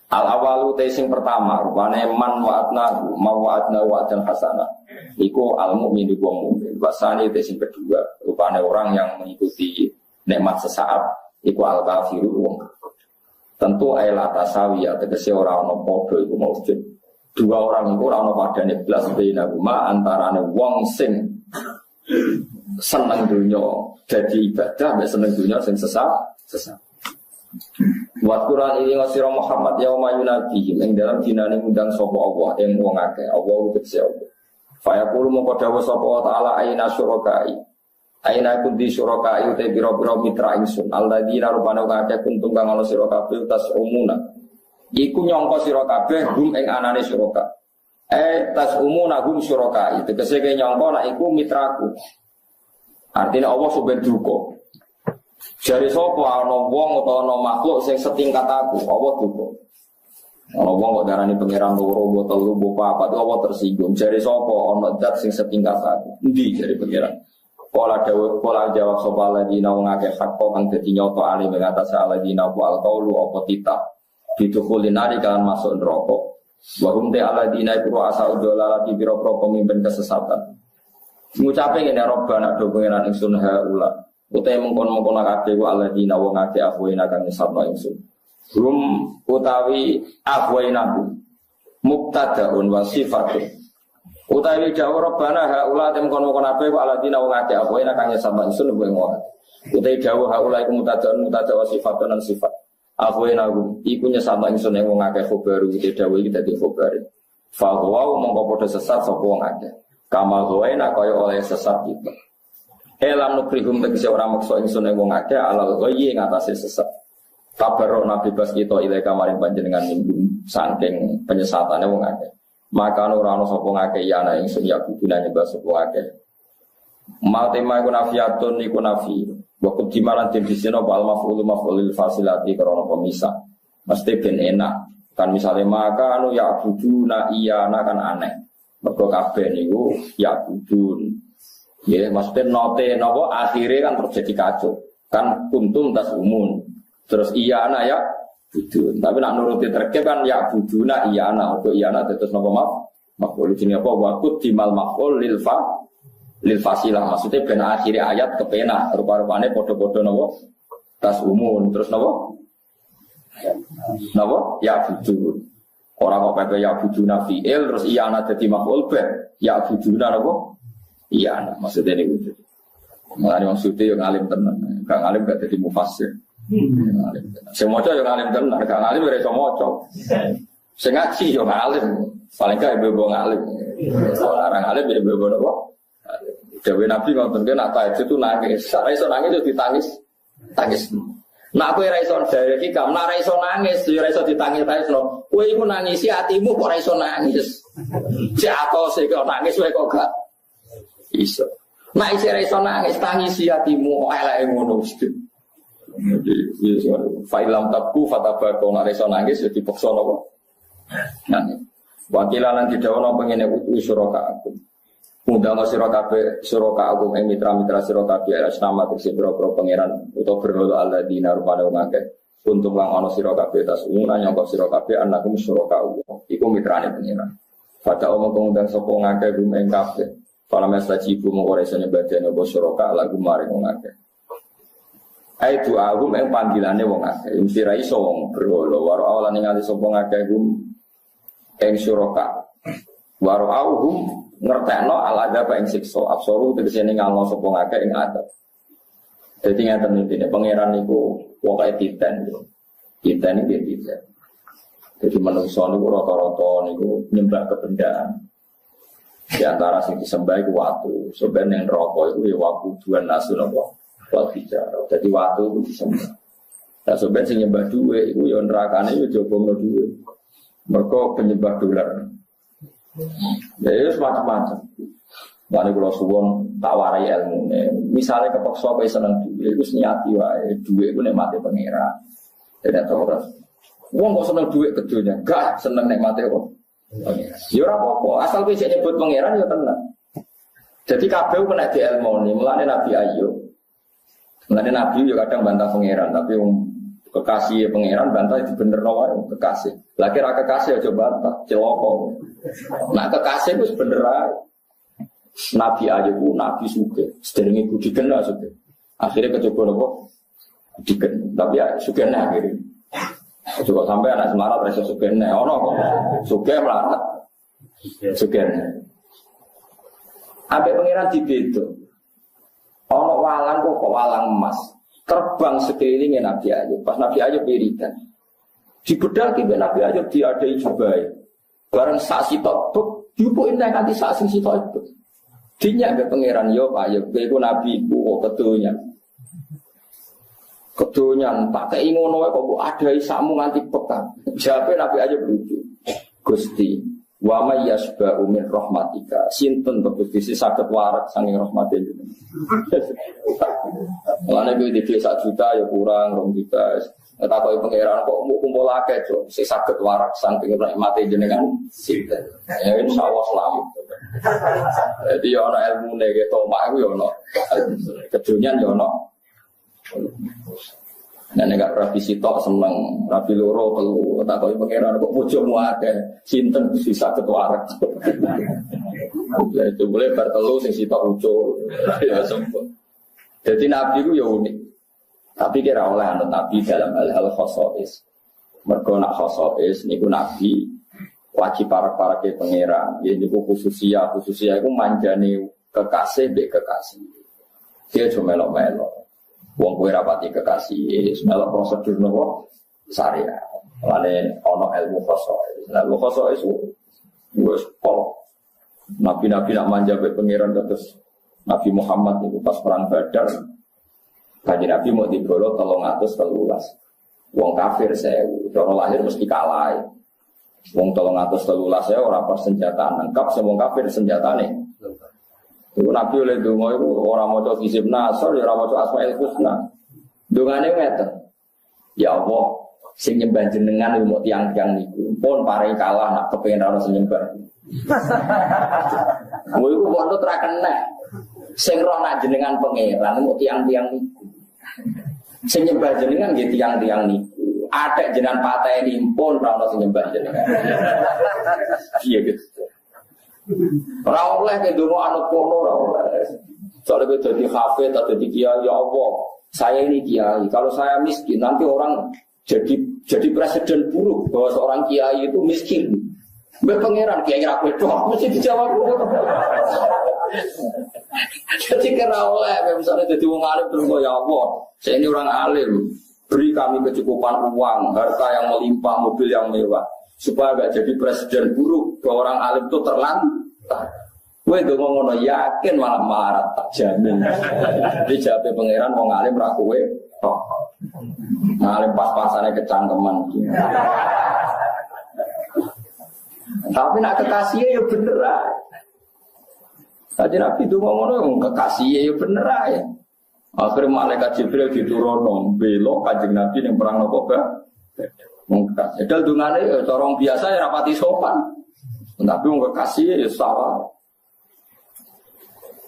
Al awalu te sing pertama rupane man wa'atna wa'dan hasanah. Iku al mukmin iku mukmin. Wasane te sing kedua rupane orang yang mengikuti nikmat sesaat iku al kafiru wong. Tentu ayat tasawi ya tegese ora ana padha iku maujud. Dua orang iku ora ana padane blas bena guma antarane wong sing seneng dunya dadi ibadah mek seneng dunya sing sesat. Buat Quran ini ngasira Muhammad yauma yunadihim ing dalam dinane ngundang sapa Allah ing wong akeh Allah tegese Allah. Fa yaqulu mongko dawuh sapa taala aina syurakai. Aina kunti syurakai uta biro-biro mitra ingsun. Alladzina rubana akeh kuntum kang ana sira kabeh tas umuna. Iku nyangka sira kabeh hum ing anane syuraka. Tas umuna hum syurakai. Tegese ke nyangka nek iku mitraku. Artinya Allah suben duka. Jari sapa ana wong utawa ana makhluk sing setingkat aku, Allah duka. Ana wong kok darani pangeran loro, telu, papat, Allah tersinggung. Jari sapa ana zat sing setingkat aku. Endi jari pangeran? Kala jawab sapa ladina wong akeh hak kang dadi nyoto ali ing atas aladina wal qaulu apa titah. Bitukulinari kan masuk neraka. Wa hum ta aladina iku asa udolala biro-biro pemimpin kesesatan. Ngucape ngene Rabbana do pangeran ingsun haula. Utai mengkon-mengkon akeh wa alladzina wa ngake afwaina kang sabna ingsun. Hum utawi afwainahu mubtadaun wa sifatun. Utawi dawuh Rabbana haula mengkon-mengkon akeh wa alladzina wa ngake afwaina kang sabna ingsun wa ngake. Utai dawuh haula iku mubtadaun wa sifatun lan sifat. Afwainahu iku nyesabna ingsun ing wong akeh khobaru utai dawuh iki dadi khobar. Fa wa mongko padha sesat sapa wong akeh. Kamal hoena kaya oleh sesat itu. Elam nukrihum tegese ora maksa ingsun wong akeh alal ghayyi ing atase sesat. Tabarok nabi bas kita ile kamaring panjenengan minggu saking penyesatane wong akeh. Maka ora ana sapa ngakeh ya ana ingsun ya kudune bas sapa akeh. Matema iku nafiatun iku nafi. Wa kudimalan den diseno bal maf'ulil fasilati karena pemisah. Mesti ben enak. Kan misale maka anu ya kuduna iya kan aneh. Mergo kabeh niku ya kudun. Ya, maksudnya note nopo akhirnya kan terjadi kacau. Kan kuntum tas umun. Terus iya anak ya budun. Tapi nak nuruti terkep kan ya buduna iya anak. Untuk iya anak terus nopo makhluk ini apa? Waktu timal makhluk lil fasilah. Maksudnya ben akhirnya ayat kepena. Rupa-rupanya podo-podo nopo tas umun. Terus nopo ya budun. Orang kok pepe ya buduna fi'il. Terus iya anak jadi makhluk ben. Ya buduna nopo. Iya, nah, maksudnya ini gitu. Mengenai maksudnya yang alim tenan, gak alim gak jadi mufassir. Semoga yang alim tenan, gak alim berasa moco. Sengaji yang alim, paling gak ibu-ibu ngalim. Orang alim ibu-ibu apa? Dewi Nabi ngomong dia nak tahajud itu nangis. Raiso nangis itu ditangis, tangis. Nak aku raiso dari hikam, nak raiso nangis, raiso ditangis tangis no. Kue ibu nangisi hatimu kok raiso nangis. Jatuh sih kau nangis, kue kok gak. Iso. Nah isi raiso nangis tangisi hatimu kok eleke ngono mesti. Jadi fa'ilam tabku fatabako nak raiso nangis ya dipaksa napa. Nangis. Wakilan didawono pengene utu suraka aku. Undang sira kabeh suraka aku ing mitra-mitra sira kabeh asnama tegese boro-boro pangeran utawa berhala alladzina rupane wong akeh. Untuk lang ana sira kabeh tas umuna nyangka sira kabeh anakum suraka aku. Iku mitrane pangeran. Fata omong ngundang sapa ngakeh rum ing kabeh. Para mestajibu mengoresanya badan apa syuraka lagu maring wong akeh. Ai du'ahum ing panggilane wong akeh. Mesti ra iso wong berhala waro awalan ningali sapa ngakeh gum ing syuraka. Waro auhum ngertekno al adab ing siksa absoru tegese ngalno sapa ngakeh ing adab. Dadi ngaten intine pangeran niku pokoke titen. Titen iki titen. Jadi manusia niku rata-rata niku nyembah kebendaan. Di antara sing disembah iku watu. Sebenarnya neraka iku ya wakuduan nasun apa? Wal bicara. Jadi watu itu disembah. Nah sebenarnya sing nyembah dhuwit iku ya nerakane ya jobongno dhuwit. Mergo penyembah dolar. Ya itu macam-macam. Mane kula suwun tak warai ilmune. Misale kepeksa kowe seneng dhuwit iku niati wae. Dhuwit iku nikmate pangeran. Tidak tahu ora. Wong kok seneng dhuwit kedonya, gak seneng nikmate kok. Ya ora apa-apa, asal kowe nyebut pangeran ya tenang. Jadi kabeh kena dielmoni, mulane Nabi Ayub. Mulane Nabi yo kadang bantah pangeran, tapi wong kekasih pangeran bantah dibenerno wae kekasih. Lah kira kekasih aja bantah, celoko. Nah kekasih wis bener ae. Nabi Ayub ku nabi sugih, sedherenge kudu dikenal sugih. Akhirnya kecoba nopo? Diken, tapi ya sugih akhirnya. Coba sampai anak semarat rasa sugih nek ono kok. Sugih melarat. Sugih. Ambek pangeran dibedo. Ono walang kok walang emas. Terbang sekelilingnya Nabi Ayub. Pas Nabi Ayub wiridan. Dibedal ki Nabi Ayub diadai jubai. Bareng sak sitok bek diupuki nek kanthi sak sing sitok bek. Dinya ambek pangeran yo Pak Ayub kowe iku nabi ku kedonya. Kedonyan tak kei ngono wae kok adai sakmu nganti pekan. Jawabe Nabi Ayub lucu. Gusti, wa may yasba'u min rahmatika. Sinten to Gusti saged warak saking rahmate jenengan. Lan nek iki 1 juta ya kurang 2 juta. Tak koyo pangeran kok kumpul akeh to sing saged warak saking rahmate jenengan. Sinten. Ya insyaallah selamat. Jadi ya ana ilmune ge tomak iku ya ana. Kedonyan ya ana. Nek nek rapi sitok seneng, rapi loro telu, tak koyo pangeran kok bojomu akeh, sinten sisa ketwarak. Ya itu boleh bar telu sing sitok ucul. Ya sempet. Jadi nabi ku ya unik. Tapi kira oleh anut nabi dalam hal-hal khosois. Mergo nak khosois niku nabi wajib para ke pangeran. Ya niku khususia iku manjane kekasih mbek kekasih. Dia cuma melok-melok. Wong kowe rapati kekasih, melok prosedur nopo syariat. Lane ana ilmu khosois. Ilmu khosois wis pol. Nabi-nabi nak manja be pangeran terus Nabi Muhammad itu pas perang Badar. Kanjeng Nabi mau digolo 313. Wong kafir 1000, cara lahir mesti kalah. Wong 313 ora pas senjata lengkap, wong kafir senjatane. Itu Nabi oleh donga itu orang maca Hizib Nasr, ya orang maca Asmaul Husna. Dongane ngeten. Ya Allah, sing nyembah jenengan mau tiang-tiang niku. Pun paring kalah nak kepengin ana sing nyembah. Kowe iku kok ora kena. Sing roh nak jenengan pangeran mau tiang-tiang niku. Sing nyembah jenengan nggih tiang-tiang niku. Ada jenengan pateni pun ora ana sing nyembah jenengan. Iya gitu. Ora oleh ke donga anut kono ora oleh. Soale kowe dadi hafid atau dadi kiai ya Allah, saya ini kiai. Kalau saya miskin nanti orang jadi presiden buruk bahwa seorang kiai itu miskin. Mbak pangeran kiai ra kowe tok mesti dijawab. Jadi kira oleh misalnya jadi wong alim terus ya Allah, saya ini orang alim. Beri kami kecukupan uang, harta yang melimpah, mobil yang mewah. Supaya gak jadi presiden buruk ke orang alim itu terlantar. Gue itu ngomong yakin malah marah tak jamin. Dijawab pangeran mau ngalim rakuwe. Ngalim pas-pasannya kecangkeman. Tapi nak kekasihnya ya bener aja. Tadi Nabi itu ngomong kekasihnya ya bener aja. Akhirnya malaikat Jibril diturunkan belok Kanjeng Nabi yang perang Nokoba. Mengkas. Edal dungane ya corong biasa ya rapati sopan. Tapi wong kekasih ya salah.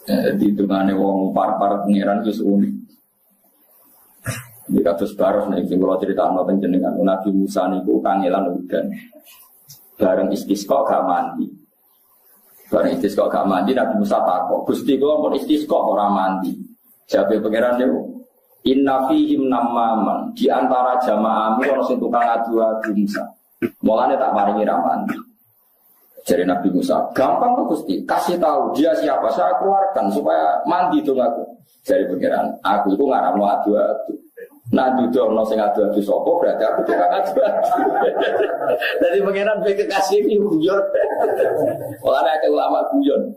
Jadi dungane wong par-par pangeran wis unik. Di kados baros nek sing kula critakno teng jenengan Nabi Musa niku kangelan udan. Bareng istisqa gak mandi. Bareng istisqa gak mandi Nabi Musa takok, "Gusti kula pun istisqa ora mandi." Jawabe pangeran niku inna fihim namaman di antara jamaahmu ono sing tukang adu-adu Musa. Mulane tak paringi ramandi. Jadi Nabi Musa, gampang kok Gusti, kasih tahu dia siapa, saya keluarkan supaya mandi dong aku. Jadi pikiran, aku itu ngarang adu-adu. Nah dudono sing adu-adu sapa berarti aku tukang adu-adu. Dari pengenan kekasih iki guyon. Ora ada ulama guyon.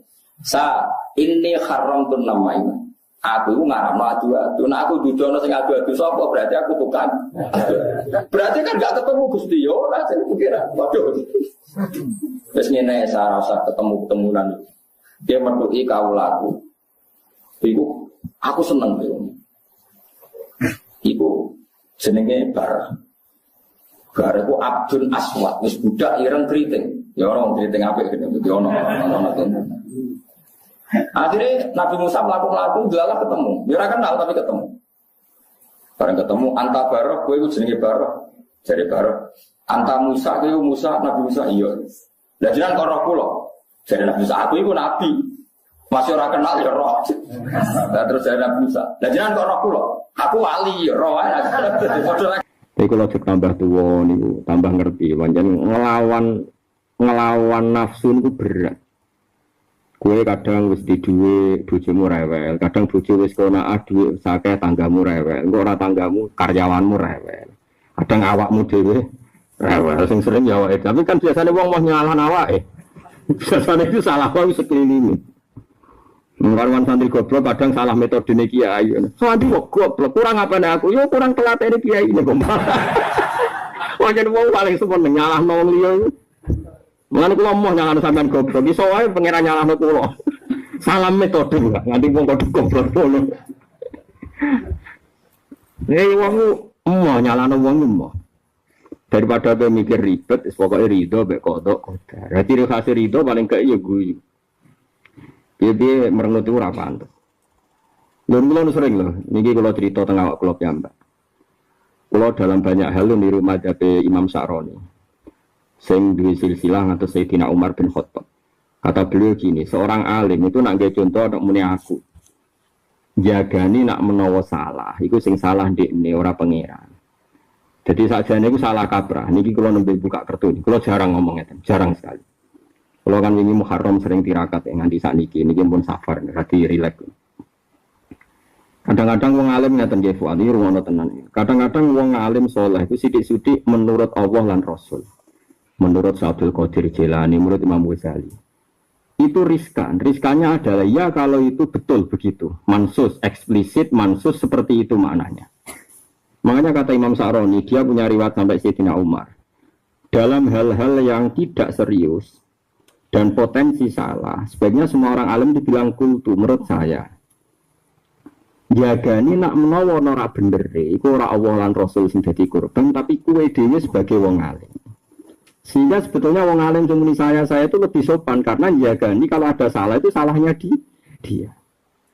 Ini haram tu namanya. Aku ngaramno adu-adu. Nah aku dudono sing adu-adu sapa berarti aku tukang. Berarti kan gak ketemu Gusti yo ora sing pikiran. Waduh. Wis ngene rasa ketemu-ketemunan. Dia metuki kawulaku. Iku aku seneng yo. Iku jenenge Bar. Bar iku Abdul Aswad, wis budak ireng kriting. Ya ora kriting apik gitu, ono. Akhirnya Nabi Musa mlaku-mlaku delalah ketemu. Ya ora kenal tapi ketemu. Bareng ketemu anta Barok, kowe iku jenenge Barok. Jare Barok. Anta Musa kowe Musa, Nabi Musa iya. Lah jenengan kok roh kula. Jare Nabi Musa aku iku nabi. Masih ora kenal ya roh. Lah terus jare Nabi Musa. Lah jenengan kok roh kula. Aku wali roh ae. Tapi kalau tambah tua niku tambah ngerti, pancen ngelawan nafsu niku berat. Kue kadang wis di duwe bojomu rewel, kadang bojo wis kena duwe sakeh tanggamu rewel, engko ora tanggamu karyawanmu rewel. Kadang awakmu dhewe rewel, sing sering ya awake. Tapi kan biasanya wong mau nyalahkan awake. Biasanya itu salah wong sekeliling. Karuan santri goblok kadang salah metode kiai. Santri kok goblok kurang apa nih aku? Yo kurang telatene kiai ini gombal. Wajan wong paling sumpah nyalahno wong liya. Mulane kula moh nyalahno sampean goblok. Iso wae pangeran nyalahno kula. Salah metode enggak nganti wong kok goblok ngono. Wong moh nyalahno wong moh. Daripada kowe mikir ribet, wis pokoke rido mek kodok kodar. Dadi khase rido paling gak ya guyu. Dia merengut itu rapan. Lalu kalau sering loh, ini kalau cerita tengah awak klub ya mbak. Kalau dalam banyak hal niru mazhab Imam Sa'roni. Sing duwe silsilah atau Sayyidina Umar bin Khattab. Kata beliau gini, seorang alim itu nak nggih contoh nak muni aku. Jagani nak menawa salah, iku sing salah ndekne ora pangeran. Jadi sakjane iku salah kaprah. Niki kula nembe buka kertu. Kula jarang ngomong ngeten, jarang sekali. Kalau kan ini Muharram sering tirakat ya nganti sakniki niki pun safar hati rileks. Kadang-kadang wong alim ngeten nggih Fuad iki rumono tenan. Kadang-kadang wong alim saleh itu sithik-sithik menurut Allah lan Rasul. Menurut Abdul Qadir Jilani, menurut Imam Ghazali. Itu riskan. Riskannya adalah ya kalau itu betul begitu. Mansus eksplisit mansus seperti itu maknanya. Makanya kata Imam Sa'roni dia punya riwayat sampai Sayyidina Umar. Dalam hal-hal yang tidak serius dan potensi salah, sebaiknya semua orang alim dibilang kultu menurut saya. Jagani nak menawa ora bener iku ora Allah lan Rasul sing dadi korban, tapi kuwe dhewe sebagai wong alim. Sehingga sebetulnya wong alim cuma saya itu lebih sopan karena jagani kalau ada salah itu salahnya dia.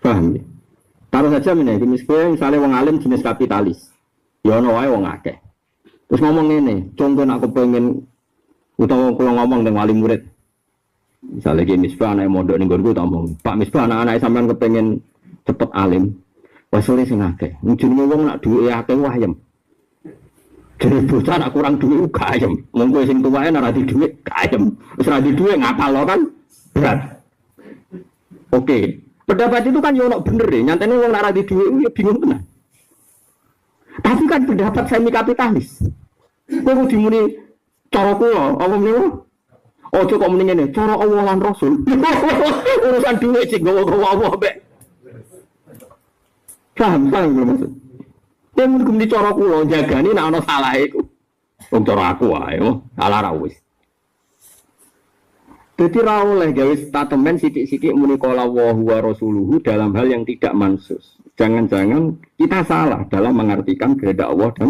Paham ya? Taruh saja misalnya wong alim jenis kapitalis. Ya ono wae wong akeh. Terus ngomong ngene, contoh aku pengen utawa kula ngomong dengan wali murid. Misalnya gini, Misbah anak mondok ning nggonku tak omong. Pak Misbah anak-anak sampean kepengin cepet alim. Wasole sing akeh. Jenenge wong nak duwe akeh wayem. Jadi bocah nak kurang duwe uga ayem. Wong kowe sing tuwae ora di duwe ayem. Wis ora di duwe ngapal kan berat. Oke. Pendapat itu kan yo ono bener e. Nyantene wong ora di duwe yo bingung tenan. Tapi kan pendapat semi kapitalis. Kowe dimuni cara kula, apa meneh? Ojo kok mending ngene, cara Allah lan Rasul. Urusan duit sing gowo-gowo Allah mbek. Paham belum maksud? Yang mung di cara kula jagani nek ana salah iku. Wong cara aku wae, salah ra wis. Dadi ra oleh gawe statement sithik-sithik muni qala wa huwa rasuluhu dalam hal yang tidak mansus. Jangan-jangan kita salah dalam mengartikan kehendak Allah dan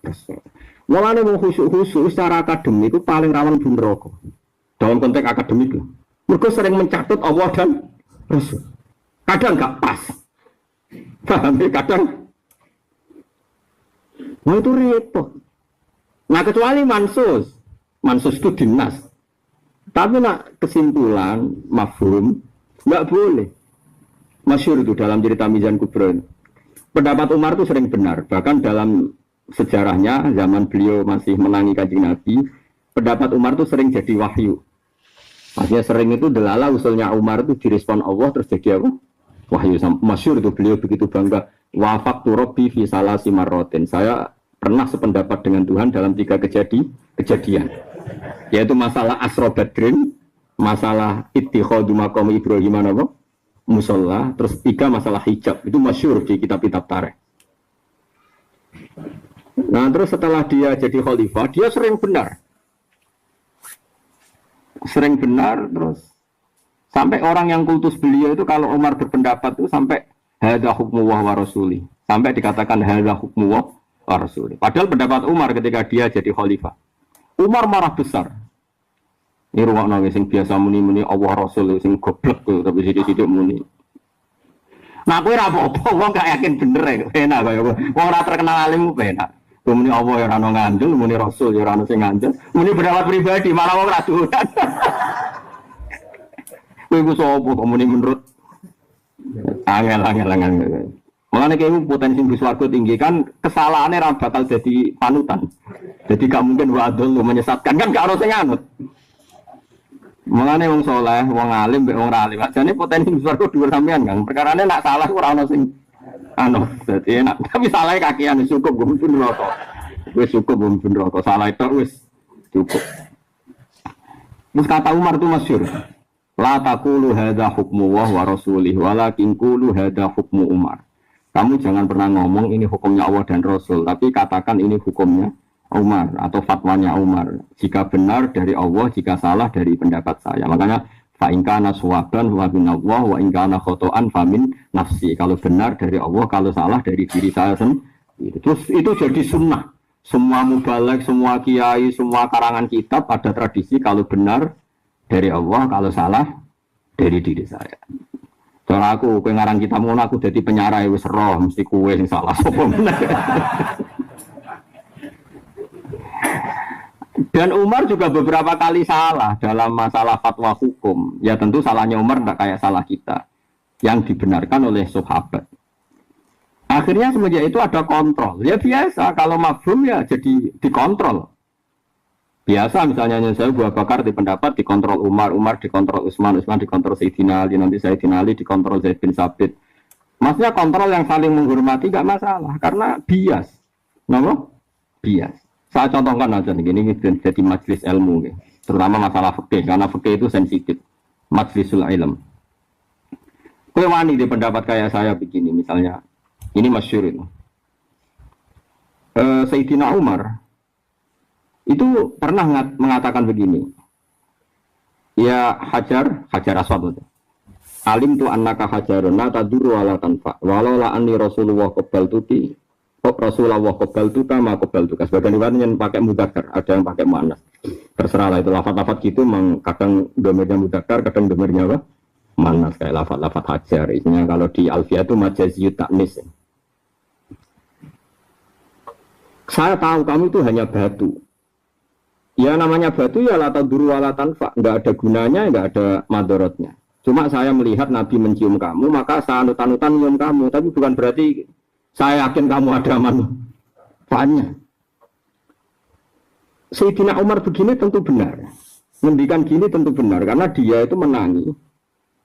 Rasul. Mulane wong khusyuk-khusyuk secara akademik itu paling rawan bun neraka. Dalam konteks akademik itu. Mereka sering mencatut Allah dan Rasul. Kadang enggak pas. Paham ya? Kadang. Wah itu repot. Nah kecuali mansus. Mansus itu dinas. Tapi nak kesimpulan, mafhum, enggak boleh. Masyhur itu dalam cerita Mizan Kubra. Pendapat Umar itu sering benar. Bahkan dalam sejarahnya, zaman beliau masih menangi Kanjeng Nabi, pendapat Umar itu sering jadi wahyu. Maksudnya sering itu delala usulnya Umar itu direspon Allah terus jadi apa? Wahyu. Masyhur itu beliau begitu bangga. Wafat Rabbi fi salasi marratin. Saya pernah sependapat dengan Tuhan dalam 3 kejadian. Yaitu masalah Asra Badrin, masalah ittikhadhu maqam Ibrahim apa? Musalla, terus 3 masalah hijab. Itu masyhur di kitab-kitab tarikh. Nah, terus setelah dia jadi khalifah, dia sering benar. Terus sampai orang yang kultus beliau itu kalau Umar berpendapat itu sampai hadza hukmu wa rasuli. Sampai dikatakan hadza hukmu wa rasuli. Padahal pendapat Umar ketika dia jadi khalifah. Umar marah besar. Ini ruwakno sing biasa muni-muni Allah Rasul sing goblok tuh tapi sithik-sithik muni. Nah, kowe ora apa-apa wong gak yakin bener ya. Enak kaya wong ora terkenal alim enak. Muni Allah ya ora ono ngandel, muni Rasul ya ora ono sing ngandel. Muni pendapat pribadi malah wong ora dolan. Kowe ku sapa kok muni menurut angel. Mulane kowe potensi bis warga tinggi kan kesalahannya ra bakal jadi panutan. Jadi gak mungkin wadul menyesatkan kan gak harus nganut. Mulane wong saleh, wong alim mbek wong ra alim. Jane potensi bis warga dhuwur sampean Kang. Perkarane nak salah ora ono sing dadi enak. Tapi salah kakian cukup gumpun neraka. Wis cukup gumpun neraka. Salah itu wis cukup. Terus kata Umar itu masyhur. La taqulu hadza hukmu wa rasulih walakin qulu hadza hukmu Umar. Kamu jangan pernah ngomong ini hukumnya Allah dan Rasul, tapi katakan ini hukumnya Umar atau fatwanya Umar. Jika benar dari Allah, jika salah dari pendapat saya. Makanya fa in kana sawaban wa min Allah wa in kana khata'an fa min nafsi. Kalau benar dari Allah, kalau salah dari diri saya sendiri. Terus itu jadi sunnah. Semua mubalek, semua kiai, semua karangan kitab ada tradisi kalau benar dari Allah, kalau salah dari diri saya. Cara aku kowe ngarang kitab ngono aku dadi penyarai wis roh mesti kowe sing salah sapa meneh. Dan Umar juga beberapa kali salah dalam masalah fatwa hukum. Ya tentu salahnya Umar tidak kayak salah kita. Yang dibenarkan oleh sahabat. Akhirnya semenjak itu ada kontrol. Ya biasa, kalau mafhum ya jadi dikontrol. Biasa misalnya saya Abu Bakar di pendapat dikontrol Umar dikontrol Utsman dikontrol Sayyidina Ali, nanti Sayyidina Ali dikontrol Zaid bin Sabit. Maksudnya kontrol yang saling menghormati gak masalah. Karena bias. Kenapa? Bias. Saya contohkan aja nih, ini jadi majelis ilmu, terutama masalah fikih, karena fikih itu sensitif, majlisul ilm. Kowe wani di pendapat kayak saya begini, misalnya, ini masyhur itu. Sayyidina Umar itu pernah mengatakan begini, ya Hajar Aswad itu. Alim tu annaka hajarun la tadurru wala tanfa walau la anni Rasulullah qabaltuki Rasulullah qabaltuka ma qabaltuka. Sebagian riwayat yang pakai mudzakkar, ada yang pakai muannas. Terserah lah itu lafaz-lafaz gitu kadang domirnya mudzakkar, kadang domirnya apa? Muannas kayak lafaz-lafaz hajar. Isinya kalau di Alfiyah itu majaziyut ta'nis. Saya tahu kamu itu hanya batu. Ya namanya batu ya la tadurru wala tanfa, enggak ada gunanya, enggak ada madorotnya. Cuma saya melihat Nabi mencium kamu, maka saya anut-anutan nyium kamu, tapi bukan berarti saya yakin kamu ada manfaatnya. Sayyidina Umar begini tentu benar. Ngendikan gini tentu benar. Karena dia itu menangi.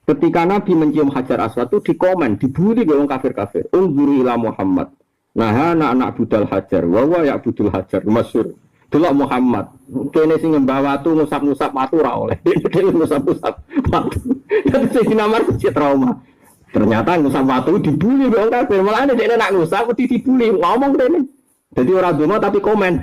Ketika Nabi mencium Hajar Aswad itu dikomen, dibully oleh orang kafir-kafir. Unzuru ila Muhammad. Nah anak budal Hajar. Wawa ya budul Hajar. Masyhur. Delok Muhammad. Kene sing nyembah watu ngusap-ngusap watu ora oleh. Dene ngusap-ngusap watu. Dan Sayyidina Umar itu trauma. Ternyata ngusap watu dibully orang kafir. Malah dia nak ngusap dibully. Ngomong dene. Jadi orang donga tapi komen.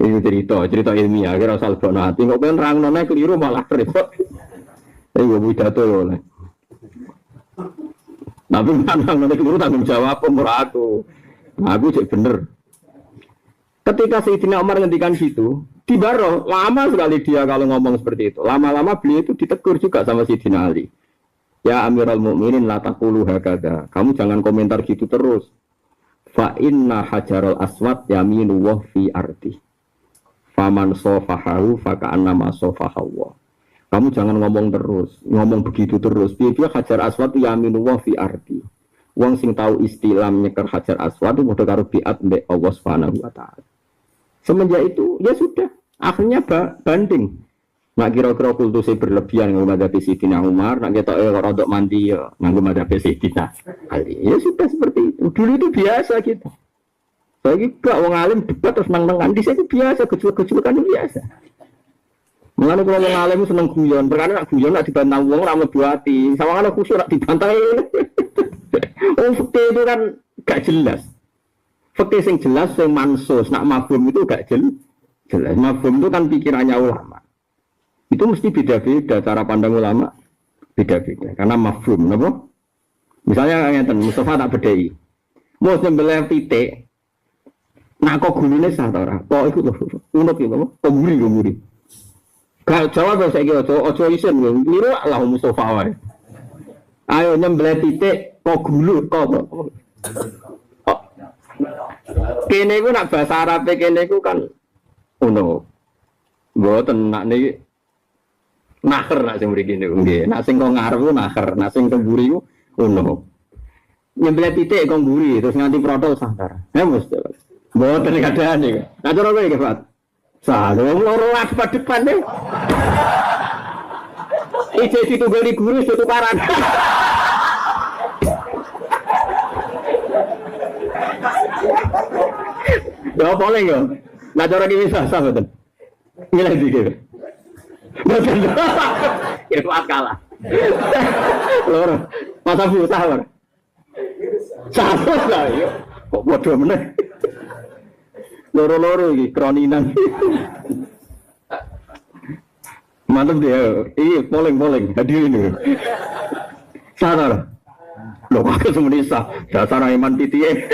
Ini cerita ilmiah. Kira asal bono hati. Kok pengen rang nona keliru malah repot. Ini gue pidato ya oleh. Tapi rang nona keliru tanggung jawab umur aku. Nah, aku cek bener. Ketika Sayyidina Umar ngendikan situ, Dibaro, lama sekali dia kalau ngomong seperti itu. Lama-lama beliau itu ditegur juga sama Sayyidina Ali. Ya Amirul Mukminin la taqulu hakadha. Kamu jangan komentar gitu terus. Fa inna hajarul aswad yaminu wa fi ardi. Faman sofahahu fa ka'annama sofahahu. Kamu jangan ngomong terus, ngomong begitu terus. Dia hajar aswad yaminu wa fi ardi. Wong sing tahu istilah nyeker hajar aswad itu padha karo biat mbek Allah Subhanahu wa taala. Semenjak itu, ya sudah. Akhirnya banding. Nak kira-kira kultusnya berlebihan nganggo madzhab Sayyidina Umar, nak ketoke rodok mandi ya nganggo madzhab Sayyidina Ali. Ya sudah seperti itu. Dulu itu biasa gitu. Bagi gak wong alim debat terus nang-nangan di itu biasa, gejol-gejol kan biasa. Mulane kalau wong alim seneng guyon, perkara nak guyon nak dibantah wong ora mlebu ati. Sawangane khusuk nak dibantah. Oh, fakta itu kan gak jelas. Fakta sing jelas sing mansus, nak mafhum itu gak jelas. Mafhum itu kan pikirannya ulama. Itu mesti beda-beda cara pandang ulama, beda-beda. Karena mafhum, napa? Misalnya ngeten, Mustafa tak bedhei. Mau nyembelih titik. Nah kok gulune sah ta ora? Kok iku lho. Unut iki apa? Kok guri. Gak jawab saiki aja isin lho. Niru lah Mustafa wae. Ayo nyembelih titik kok gulu kok apa? Kene iku nak bahasa Arab kene iku kan unut. Mboten nak niki nakher nak sing mriki niku nggih. Nak sing kok ngarep ku nakher, nak sing kemburi ku ono. Nyembelih titik kok mburi terus nganti protol santar. Ya mesti. Mboten kadang iki. Nah cara kowe iki, Pak. Sah, wong loro apa depan deh. Iki ditunggu di guru tukaran. Ya boleh yo. Nah cara iki bisa sah mboten. Ngene iki. Betul. Ya kalah. Loro. Masa susah lor. Satu lah yo. Kok bodoh meneh. Loro-loro iki kroninan. Mantap dia. Iya, polling hadir ini. Sadar. Loh, aku semenisa. Dasar iman titik.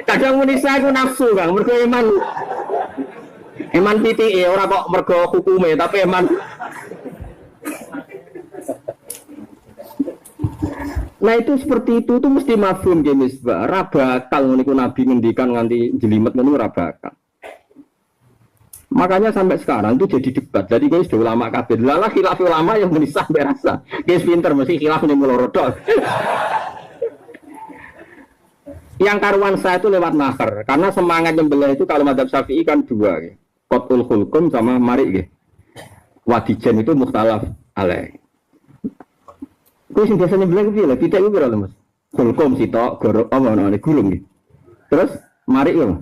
Kadang menisa aku nafsu, Kang. Mergo Eman titik ora kok mergo hukume tapi eman. Nah itu seperti itu tuh mesti mafhum ge misbah. Ra bakal niku Nabi ngendikan nganti jelimet ngono ora bakal. Makanya sampai sekarang itu jadi debat. Jadi guys sudah ulama kabeh. Lalah khilaf ulama yang menisah berasa. Guys pinter mesti khilaf ning mulo rodok. Yang karuan saya itu lewat nakar. Karena semangat nyembelih itu kalau madzhab Syafi'i kan dua ya. Qatul khulqum sama marik nggih. Wadijan itu mukhtalaf alaih. Kuwi sing biasa nyembelih piye lho? Pitik ku pira lho, Mas? Khulqum sitok, gorok ana gulung nggih. Terus marik yo.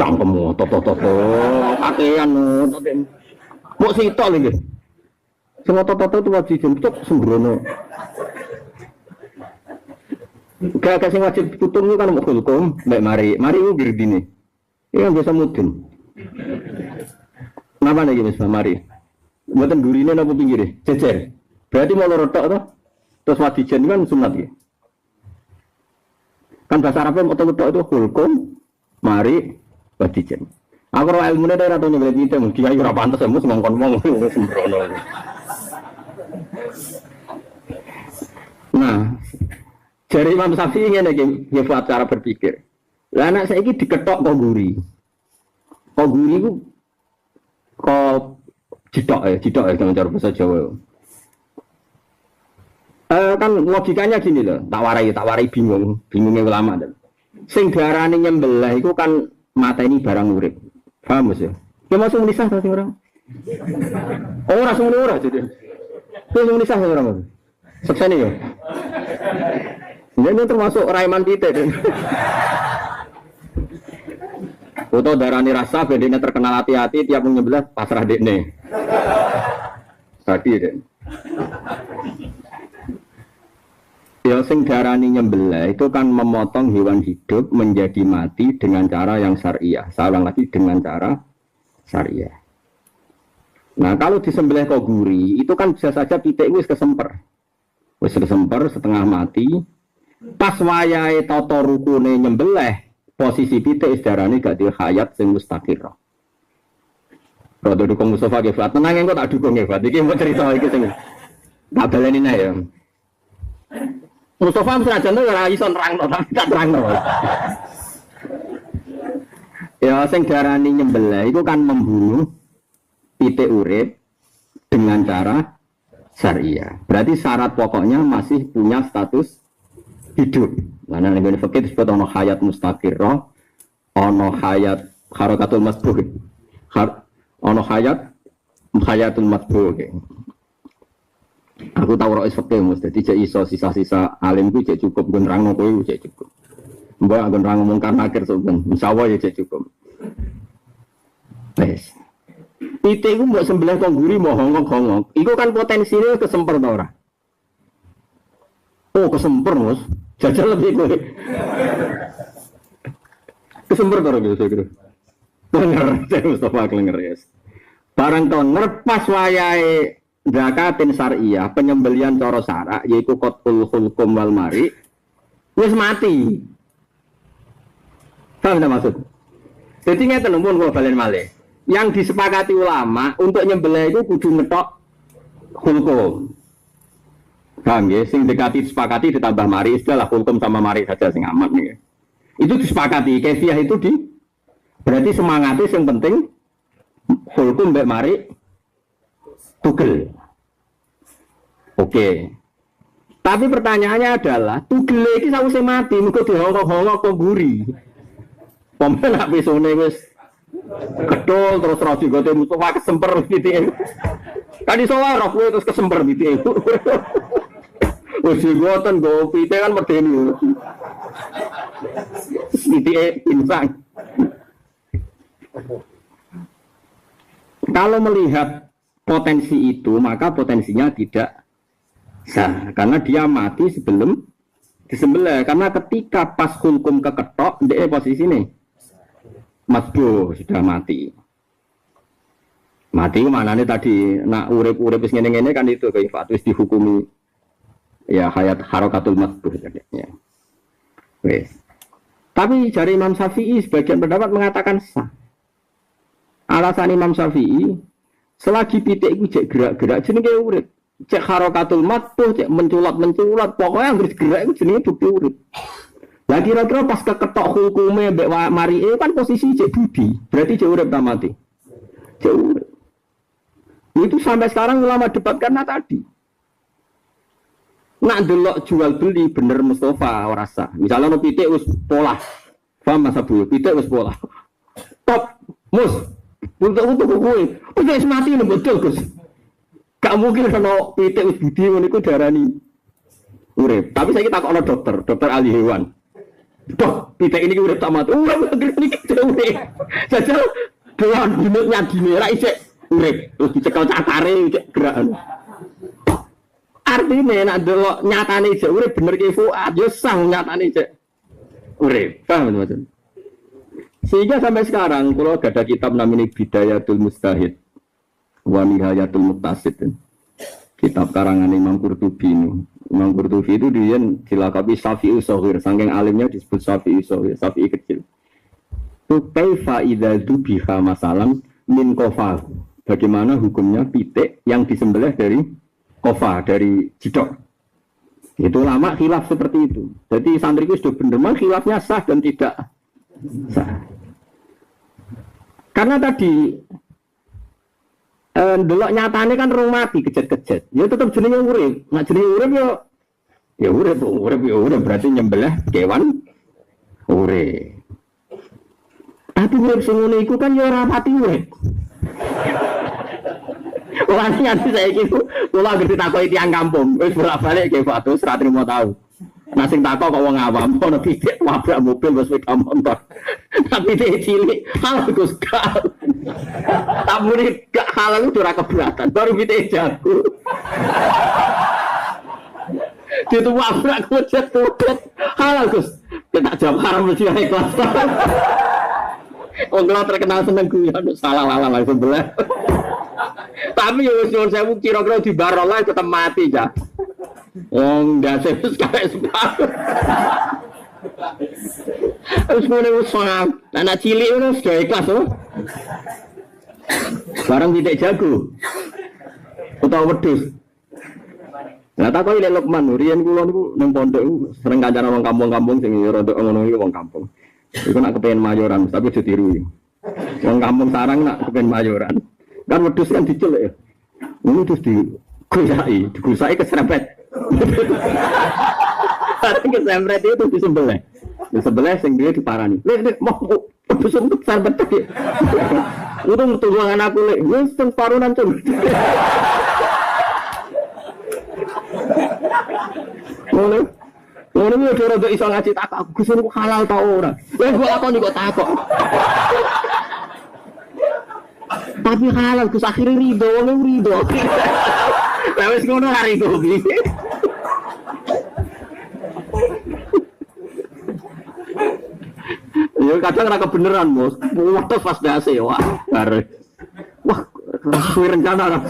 Cangkemmu toto kakean totem. Mok sitok lho nggih. Semua toto itu wadijan cuk sembrono. Gak sing wajib tutung kan mok khulqum, mbek mari ku girdine. Ini kan biasa mudun. Kenapa nih Mas Mari? Buatan gurine apa pinggirnya? Jejer. Berarti mau lorotok toh? Terus wadijan kan sunat ya. Kan bahasa Arabnya mau lorotok itu hulkum, mari, wadijan. Aku roh ilmunya dari ratunya berarti itu. Dia ora pantas mus ngongkon sembrono. Nah, dari Imam Syafi'i ini ya buat cara berpikir. Lah anak saya ini diketok kok guri ku kok jidok dengan cara bahasa Jawa. Kan logikanya gini loh, tak warai bingungnya ulama. Sing darane nyembelih itu kan mateni barang urip. Paham ya? Ya masuk nisah ta sing orang. Oh, ora sing ora jadi. Sing nisah sing orang. Seksene yo. Ini termasuk raiman titik. Foto darani rasa bedanya terkenal hati-hati tiap menyembelih pasrah dekne. Tadi dek. Ya sing darani nyembelih itu kan memotong hewan hidup menjadi mati dengan cara yang syariah. Saya ulang lagi dengan cara syariah. Nah kalau disembelih kok guri itu kan bisa saja pitik wis kesemper setengah mati. Pas wayahe tata rukune nyembelih posisi pitik darane gak di hayat sing mustaqirah. Rodo dukung Mustafa ge Fat. Tenang engko tak dukung ge Fat. Iki mau cerita iki sing tak baleni nae ya. Mustafa senajan ora iso nerangno tapi tak terangno. Ya sing darani nyembelih itu kan membunuh pitik urip dengan cara syariah. Berarti syarat pokoknya masih punya status hidup. Mana nih benefit disebut ono hayat mustaqirah, ono hayat harakatul masbuh. Ono hayatul matbu. Aku tahu rois fakih mus, jadi cek iso sisa-sisa alim ku cek cukup gun rangno kowe cek cukup. Mbak gun rangno mungkar nakir soben, insyaallah ya cek cukup. Wes. Pitik ku mbok sembelih kok guri mbok hongkong-hongkong. Iku kan potensine kesemper ta ora? Oh, kesemper mus. Jajal lebih kowe. Kesemper ta ora kira-kira? Bener, Mustafa Klenger ya. Barang to ngerpas wayahe zakatin syariah, penyembelian cara syarak yaitu qatul hulkum wal mari wis mati. Paham tak maksud? Jadi ngeten numpun kula balen malih. Yang disepakati ulama untuk nyembelih itu kudu ngetok hulkum. Paham ya? Sing dekati disepakati ditambah mari, istilah hulkum sama mari saja sing aman nih. Itu disepakati, kefiah itu berarti semangatnya yang penting hulkum mbek mari tugel. Oke. Tapi pertanyaannya adalah tugel iki sawise mati muga dihongkong-hongkong kok guri. Pompe nak pisone wis kedol terus roh digote Mustafa kesemper gitu. Kan iso wae roh terus kesemper gitu. Wis digoten go pite kan medeni. Gitu insang. Kalau melihat potensi itu, maka potensinya tidak sah. Karena dia mati sebelum disembelih. Karena ketika pas hulkum keketok, dia posisi ini masbuh sudah mati. Mati mana nih tadi? Nak urip-urip ngene-ngene kan itu kayak wis dihukumi ya hayat harokatul masbuh ya. Wes. Tapi dari Imam Syafi'i sebagian pendapat mengatakan sah. Alasan Imam Syafi'i selagi pitik itu cek gerak-gerak jenenge urip. Cek harokatul matbuh, cek menculat-menculat, pokoknya yang bergerak itu jenenge bukti urip. Lah kira-kira pas keketok hukume mbek mari kan posisi cek budi, berarti cek urip ta mati. Cek urip. Itu sampai sekarang ulama debat karena tadi. Nak delok jual beli bener Mustafa ora sah. Misalnya ono pitik wis pola. Paham Mas Abu? Pitik wis pola. Top, mus. Untuk kowe. Wis mati lho betul, Gus. Gak mungkin kena pitik wis budi ngono iku darani urip. Tapi saiki takokno dokter ahli hewan. Dok, pitik ini urip tak mati. Ini urip. Jajal doan dinutnya dine ra isik urip. Terus dicekel cakare cek gerakan. Artinya nak delok nyatane cek urip bener ki Fuad yo sang nyatane cek urip. Paham teman-teman? Sehingga sampai sekarang kalau ada kitab namanya Bidayatul Mustahid wa Nihayatul Muqtasid. Kitab karangan Imam Qurtubi ini. Imam Qurtubi itu dia dilakabi Syafi'i Shaghir, saking alimnya disebut Syafi'i Shaghir, Syafi'i kecil. Itu kaifa idza dubiha masalan min qafahu. Bagaimana hukumnya pitik yang disembelih dari qafa, dari jidok. Itu lama khilaf seperti itu. Jadi santriku sudah benar khilafnya sah dan tidak sah. Karena tadi delok nyatane kan rong mati kejet-kejet. Ya tetap jenenge urip. Nek jenenge urip ya urip berarti nyembelih kewan urip. Tapi urip sing ngene iku kan ya ora pati urip. Wah, nanti saya gitu, kula ngerti takoki tiyang kampung, wis bolak-balik ke Pak Tus, ra trimo tau. Nah sing takok kok wong awam, ono pitik wabrak mobil wis sepeda motor. Tapi pitik cilik, halal Gus gak. Tak muni gak halal itu ora keberatan, baru pitik jago. Itu wabrak kucet tutut, halal Gus. Kita jawab haram mesti ikhlas. Wong kula terkenal seneng guyon, salah-salah langsung belah. Tapi yo wis nyuwun sewu kira-kira di barolah tetep mati ya. Wong ndase wis kaya sepatu. Wis ngene wis sangat. Anak cilik ngono sudah ikhlas to. Barang tidak jago. Utawa wedhus. Lah takoki lek Lukman, riyen kula niku nang pondok sering kancan wong kampung-kampung sing rada ngono iki wong kampung. Iku nak kepengin mayoran, tapi ditiru. Wong kampung sarang nak kepengin mayoran. Kan wedhus kan diceluk ya. Ngono terus digusai keserempet. Tapi keserempet itu disembelih. Yang sebelah sing dia diparani. Lek mau pesun besar betul ya. Untung tunggangan aku lek wis teng parunan tuh. Ngono iki ora iso ngaji takok. Gus niku halal ta ora? Lah gua lakoni kok takok. Tapi halal Gus akhire rido, wong rido. Lah wis ngono hari rido iki. Ya kadang ora kebeneran, Bos. Waktu pas dase wah, bare. Wah, sesuai rencana lah.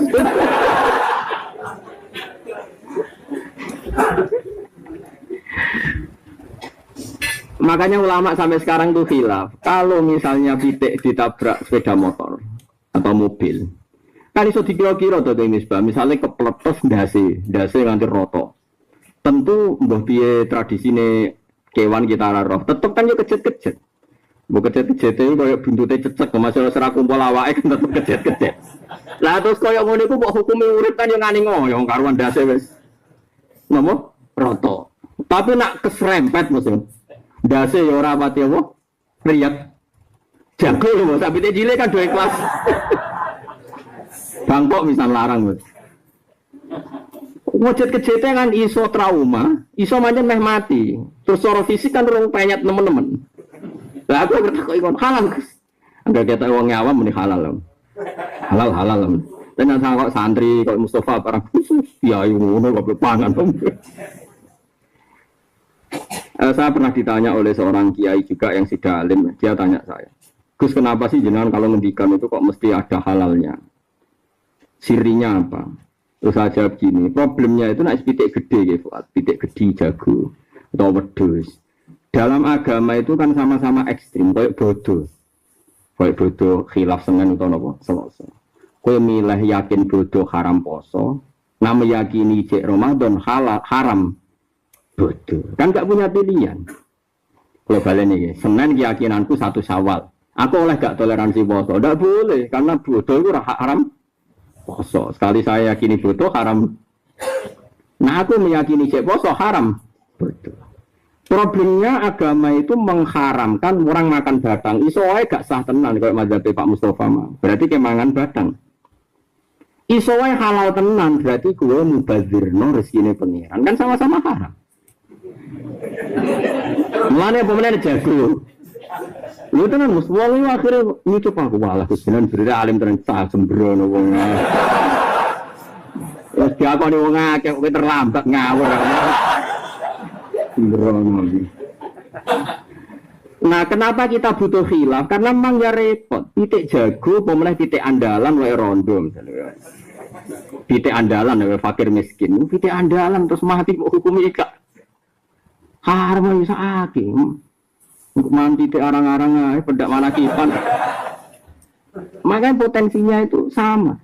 Makanya ulama sampai sekarang tuh khilaf. Kalau misalnya pitik ditabrak sepeda motor atau mobil, kan iso dikira-kira to ini sebab misalnya kepletos ndase nganti roto. Tentu mbah piye tradisine kewan kita ora roh, tetep kan yo kejet-kejet. Mbok kejet-kejet iki koyo buntute cecek, masih ora kumpul awake kan tetep kejet-kejet. Lah terus koyo ngono iku kok hukume urip kan yo ngani ngoyo karuan ndase wis. Napa? Roto. Tapi nak keserempet mesti. Ndase yo ora pati apa? Riyak. Jago lho, sampe cilik kan do ikhlas. Bangkok misal larang, Mas. Wujud kejete kan iso trauma, iso pancen meh mati. Terus secara fisik kan urung penyet nemen-nemen. Lah aku ngerti kok ikon halal, Gus. Enggak kata wong awam muni halal. Halal. Tenan kok santri kok Mustafa barang khusus kiai ngono kok pangan. Saya pernah ditanya oleh seorang kiai juga yang sudah alim, dia tanya saya, Gus kenapa sih jenengan kalau ngendikan itu kok mesti ada halalnya? Sirinya apa? Terus saya jawab gini, problemnya itu nak pitik gede gitu, pitik gede jago atau wedhus. Dalam agama itu kan sama-sama ekstrim, kayak bodoh khilaf sengen atau nopo selasa. Kau milih yakin bodoh haram poso, nama yakini cek Ramadan halal haram bodoh, kan gak punya pilihan. Kalau balen ini, Senin keyakinanku 1 Syawal, aku oleh gak toleransi poso, tidak boleh karena bodoh itu haram poso. Sekali saya yakini bodoh haram, nah aku meyakini cek poso haram bodoh. Problemnya agama itu mengharamkan orang makan batang. Iso wae gak sah tenan kayak mazhab Pak Mustafa mah. Berarti kemangan batang. Iso wae halal tenan berarti gue mubazirno rezekine pengiran. Kan sama-sama haram. Mulane pemenang jago. Lu tenan Mus, wong akhire nyucup aku walah kusinan beri alim tenan sah sembrono wong. Wes diakoni wong akeh kowe terlambat ngawur. Nah, kenapa kita butuh khilaf? Karena memang ya repot. Titik jago, pemenang titik andalan, wae rondo misalnya. Titik andalan, wae fakir miskin. Titik andalan terus mati hukum ika. Haram bisa aking. Untuk mati titik arang-arang, pedak mana kipan. Makanya potensinya itu sama.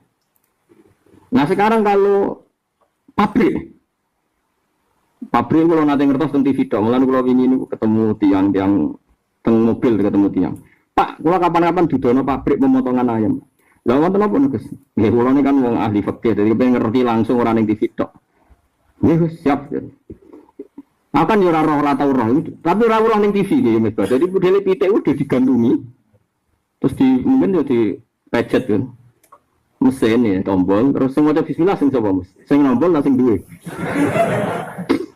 Nah sekarang kalau pabrik kalau nanti ngertos tentang TV dong, mulai kalau ini ketemu tiang teng mobil ketemu tiang. Pak, kalau kapan-kapan dudono pabrik pemotongan ayam. Lah wonten apa nih Gus? Nggih, kula ini kan wong ahli fikih, jadi pengen ngerti langsung orang yang TV dong. Nggih, siap. Akan yo ora roh tapi ora roh ning TV nggih Mas. Jadi modele pitik udah digantungi. Terus mungkin yo di pejet kan. Mesin ya, tombol, terus semua bismillah sing sapa Mas? Sing nombol lah sing duwe.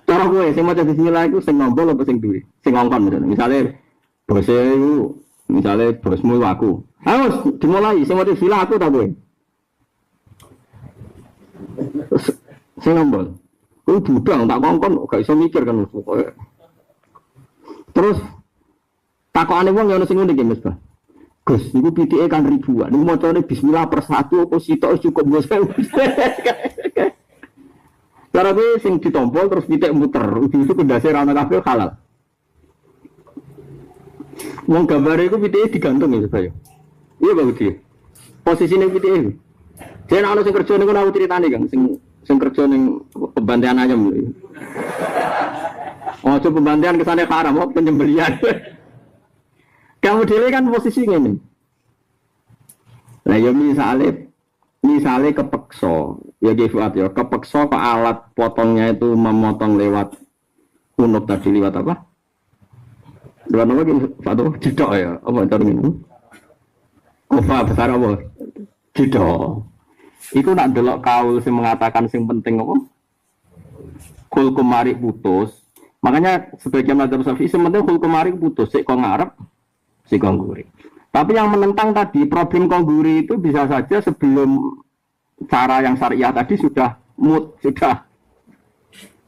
Cara gue, sing maca bismillah itu sing nombol apa sing duwe? Sing ngongkon misalnya bosnya itu, misalnya bosmu aku. Harus dimulai, sing maca bismillah aku tak gue. Sing nombol. Ku budang tak ngongkon gak iso mikir kan pokoke. Terus takokane wong ya ono sing ngene iki Mas. Gus, niku pitike kan ribuan. Niku macane bismillah per satu apa sitok cukup Gus. Cara gue sing ditompol terus pitik muter, itu kendase ra ono kabeh halal. Wong gambare iku pitike digantung ya saya. Iya bagus iki. Posisine pitike. Jen ana sing kerja niku aku critani Kang, sing kerja ning pembantian ayam. Oh, coba pembantian kesane haram, oh penyembelihan. Kamu dhewe kan posisi ngene. Lah ya misalnya kepeksa, ya Fuad ya, kepeksa ke alat potongnya itu memotong lewat unuk tadi lewat apa? Dua nama lagi satu jidok ya. Apa cara ini? Kofa besar apa? Jidok. Iku nak delok kaul sing mengatakan sing penting apa? Kul kumari putus. Makanya sebagian mazhab Syafi'i sebenarnya kul kumari putus sik kok ngarep sik kok ngguri. Tapi yang menentang tadi problem kongguri itu bisa saja sebelum cara yang syariah tadi sudah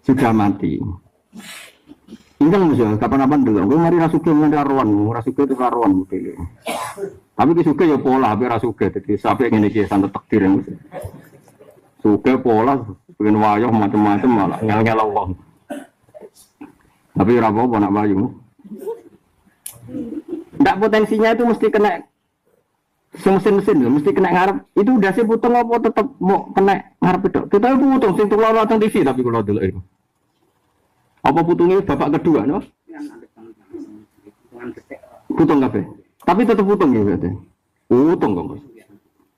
sudah mati. Ingat mas ya, kapan-kapan dulu. Gue mari rasuke nganti rawan, rasuke itu rawan mungkin. Tapi ki suke ya pola, tapi rasuke. Jadi sampai ngene iki santet takdir yang suke pola, bikin wayah macam-macam malah ngel-ngel wong. Tapi ora apa nak wayu. Ndak potensinya itu mesti kena mesin-mesin mesti kena ngarep. Itu udah sih putung apa tetep mau kena ngarep itu. Kita putung sing tukul nonton TV tapi kalau dulu itu. Apa putungnya bapak kedua, no? Putung kabeh. Tapi tetap putung ya berarti. Putung kok, Mas.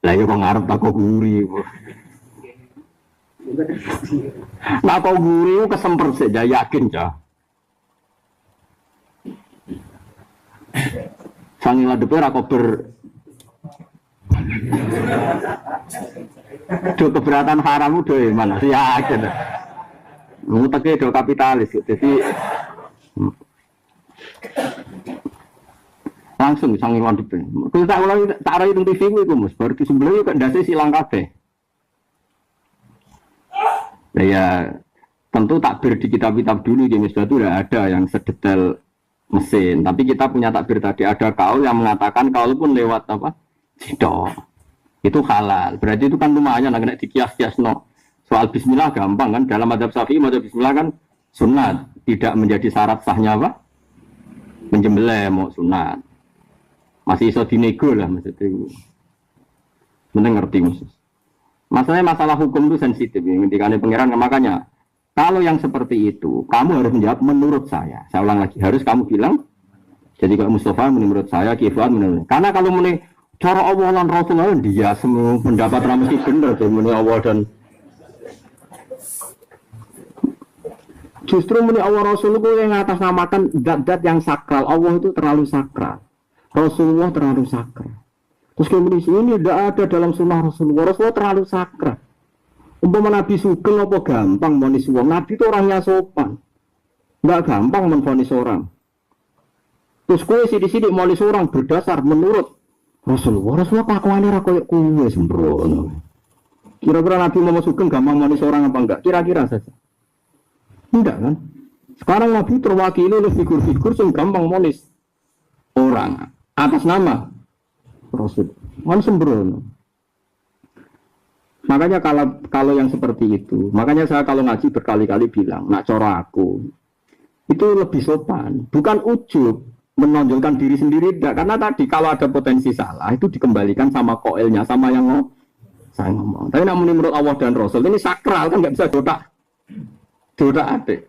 Lah ya kok ngarep tak kok guri. Nah kok guri kesemper sik yakin cah. Sangi ladepe ra kober. Do keberatan haram do mana? Yakin. Nguteke do kapitalis, jadi langsung sangi wadep. Kalau tak ulang tak arah itu TV itu Mas, baru sebelah kan dasi silang kabeh. Nah, ya tentu takbir di kitab-kitab dulu di Misbah itu sudah ada yang sedetail mesin, tapi kita punya takbir tadi ada kaul yang mengatakan kaul pun lewat apa? Jidok. Itu halal. Berarti itu kan lumayan kena dikias-kias no. Soal bismillah gampang kan, dalam mazhab Syafi'i mazhab bismillah kan sunat, tidak menjadi syarat sahnya apa? Menjembelih mau sunat. Masih iso dinego lah maksudnya. Mending ngerti maksud. Masalah hukum itu sensitif ya, ketika ada pengiran makanya kalau yang seperti itu kamu harus menjawab menurut saya. Saya ulang lagi, harus kamu bilang jadi kalau Mustafa menurut saya, Kiflan menurut. Karena kalau cara Allah dan Rasulullah dia semua pendapat ramai benar menurut Allah dan justru menurut Allah Rasulullah yang atasnamakan zat-zat yang sakral. Allah itu terlalu sakral, Rasulullah terlalu sakral. Terus kemudian ini tidak ada dalam sunnah Rasulullah. Rasulullah terlalu sakral. Umpama Nabi Sugeng apa gampang monis wong. Nabi itu orangnya sopan, nggak gampang menvonis orang. Terus kue sidik-sidik monis orang berdasar menurut Rasulullah. Rasulullah kelakuannya rakyat kue sembrono. Kira-kira Nabi Muhammad Sugeng gampang monis orang apa enggak? Kira-kira saja. Enggak kan? Sekarang Nabi terwakili oleh figur-figur yang gampang monis orang atas nama Rasul. Kan sembrono. Makanya kalau yang seperti itu, makanya saya kalau ngaji berkali-kali bilang, nak cara aku itu lebih sopan, bukan ujub menonjolkan diri sendiri, enggak. Karena tadi kalau ada potensi salah itu dikembalikan sama koilnya, sama yang saya ngomong. Tapi namun menurut Allah dan Rasul ini sakral kan nggak bisa jodak adik.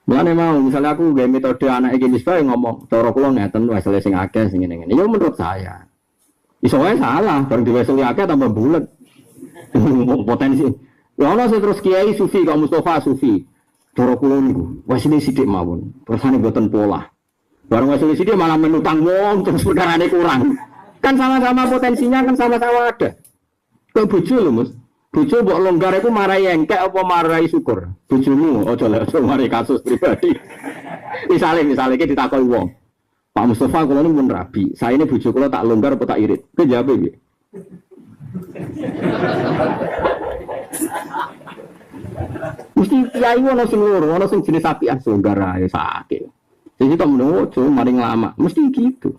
Mulane mau misalnya aku gaya metode anak iki Misbah ngomong, cara kula ngeten wae sing akeh sing ngene-ngene. Ya menurut saya. Iso wae salah, bareng diweseli akeh tambah bulet. Potensi. Ya ana sing terus kiai sufi kok Mustafa sufi. Cara kula niku wis sithik mawon. Rasane boten pola. Bareng wis sithik malah menutang wong terus perkarane kurang. Kan sama-sama potensinya kan sama-sama ada. Kok bojo lho, Mas. Bojo mbok longgar iku marai engkek apa marai syukur? Bojomu aja mari kasus pribadi. Misale iki ditakoki wong. Pak Mustafa kula niku mun rabi. Saya ini bojo kula tak longgar apa tak irit? Kowe jawab piye? Mesti kiai ono sing loro, ono sing jenis apian longgar ae sakit. Jadi tak menunggu mari ngelama. Mesti gitu.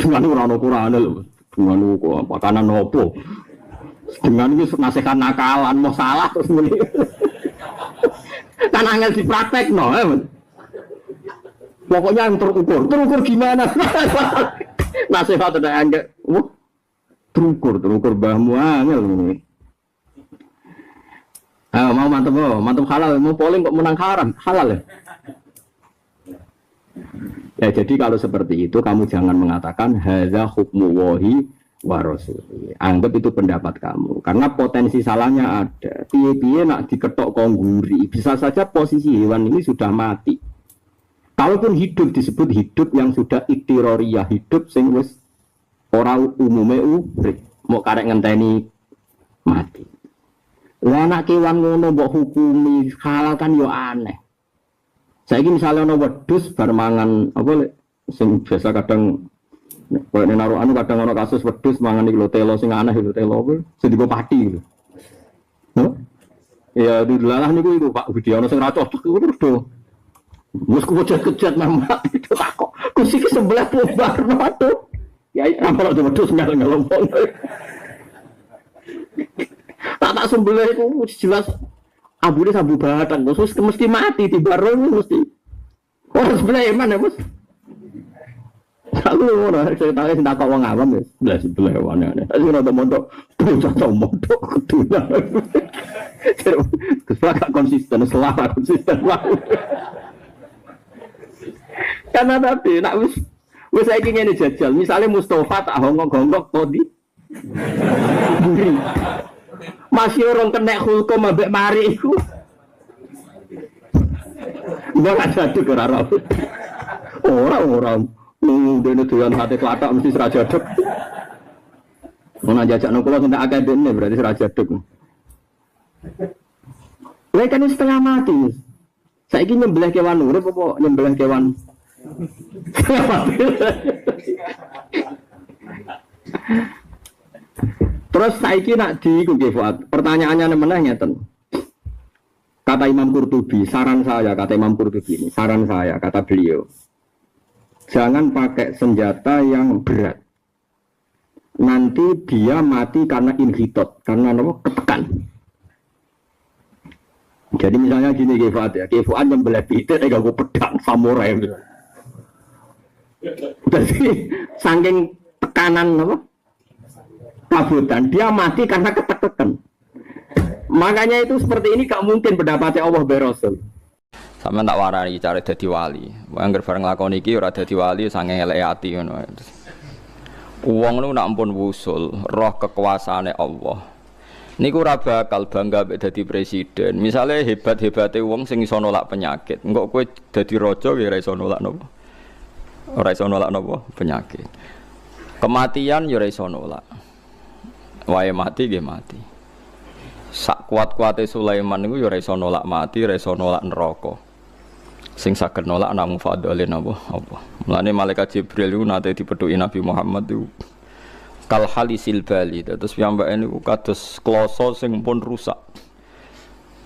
Dengan ora ono Qur'ane lho. Dengan kok makanan opo? Dengan ini nasihat nakalan mau salah terus muni. Kan angel dipraktek no. Pokoknya yang terukur gimana? Nasihat ada angel. Terukur bahmu angel ini. Mau mantap halal, mau polling kok menang haram, halal ya. Ya jadi kalau seperti itu kamu jangan mengatakan hadza hukmu wahi wa rasuli. Anggap itu pendapat kamu karena potensi salahnya ada. Piye-piye nak diketok kongguri, bisa saja posisi hewan ini sudah mati. Kalaupun hidup disebut hidup yang sudah iktiroriyah, hidup sing wis ora umume urip, mau karek ngenteni mati. Lah anak kewan ngono mbok hukumi halal kan yo aneh. Saiki misalnya ana wedhus bar mangan apa lek sing biasa kadang koyo naruh anu kadang ana kasus wedhus mangan iki lho telo sing aneh lho telo apa sing digo pati lho. Ya dilalah niku iku Pak Budi ana sing ra cocok iku terus do. Wes kejat mama itu takok. Kusi ke sebelah bubar tuh. Ya ampun do wedhus ngal-ngalomong. Tak sebelah itu jelas abune sabu batang terus mesti mati tiba rono mesti. Oh sebelah mana Bos? Aku ora saya tahu sing takok wong awam ya sebelah wane. Tapi ora mondok bocah mondok kedulan. Terus konsisten selama konsisten wae. Karena tadi nak wis saiki ngene jajal, misalnya Mustafa tak hongkok-hongkok tadi. Masih orang kena hukum ambek mari iku. Enggak ada tuh ora orang dene doyan hati klatak mesti serajaduk. Mun jajak nang kula sampe akeh dene berarti serajaduk. Lha kan setengah mati. Saiki nyembelih kewan urip apa nyembelih kewan? Terus saiki nak diiku nggih Fuad. Pertanyaannya meneh ngeten. Kata Imam Qurtubi, saran saya kata Imam Qurtubi ini, saran saya kata beliau. Jangan pakai senjata yang berat. Nanti dia mati karena inhitot, karena apa? Ketekan. Jadi misalnya gini Fuad ya, Fuad nyembelih pitik gak pedang samurai gitu. Jadi saking tekanan apa? Kabutan, dia mati karena ketekan. Makanya itu seperti ini gak mungkin pendapatnya Allah Rasul. Sampeyan tak warani cari dadi wali. Angger bareng lakon iki ora dadi wali sange eleke ati ngono. Wong niku nak ampun wusul roh kekuasaane Allah. Niku ora bakal bangga mek dadi presiden. Misale hebat-hebate wong sing iso nolak penyakit. Engko kowe dadi raja ya ora iso nolak napa? Ora iso nolak napa? Penyakit. Kematian ya ora iso nolak. Wae mati nggih mati. Sak kuat-kuate Sulaiman niku ya ora iso nolak mati, ora iso nolak neraka. Sing saged nolak namung fadhole napa? Apa? Mulane malaikat Jibril niku nate dipethuki Nabi Muhammad niku kal halisil bali. Terus piyambake niku kados kloso sing pun rusak.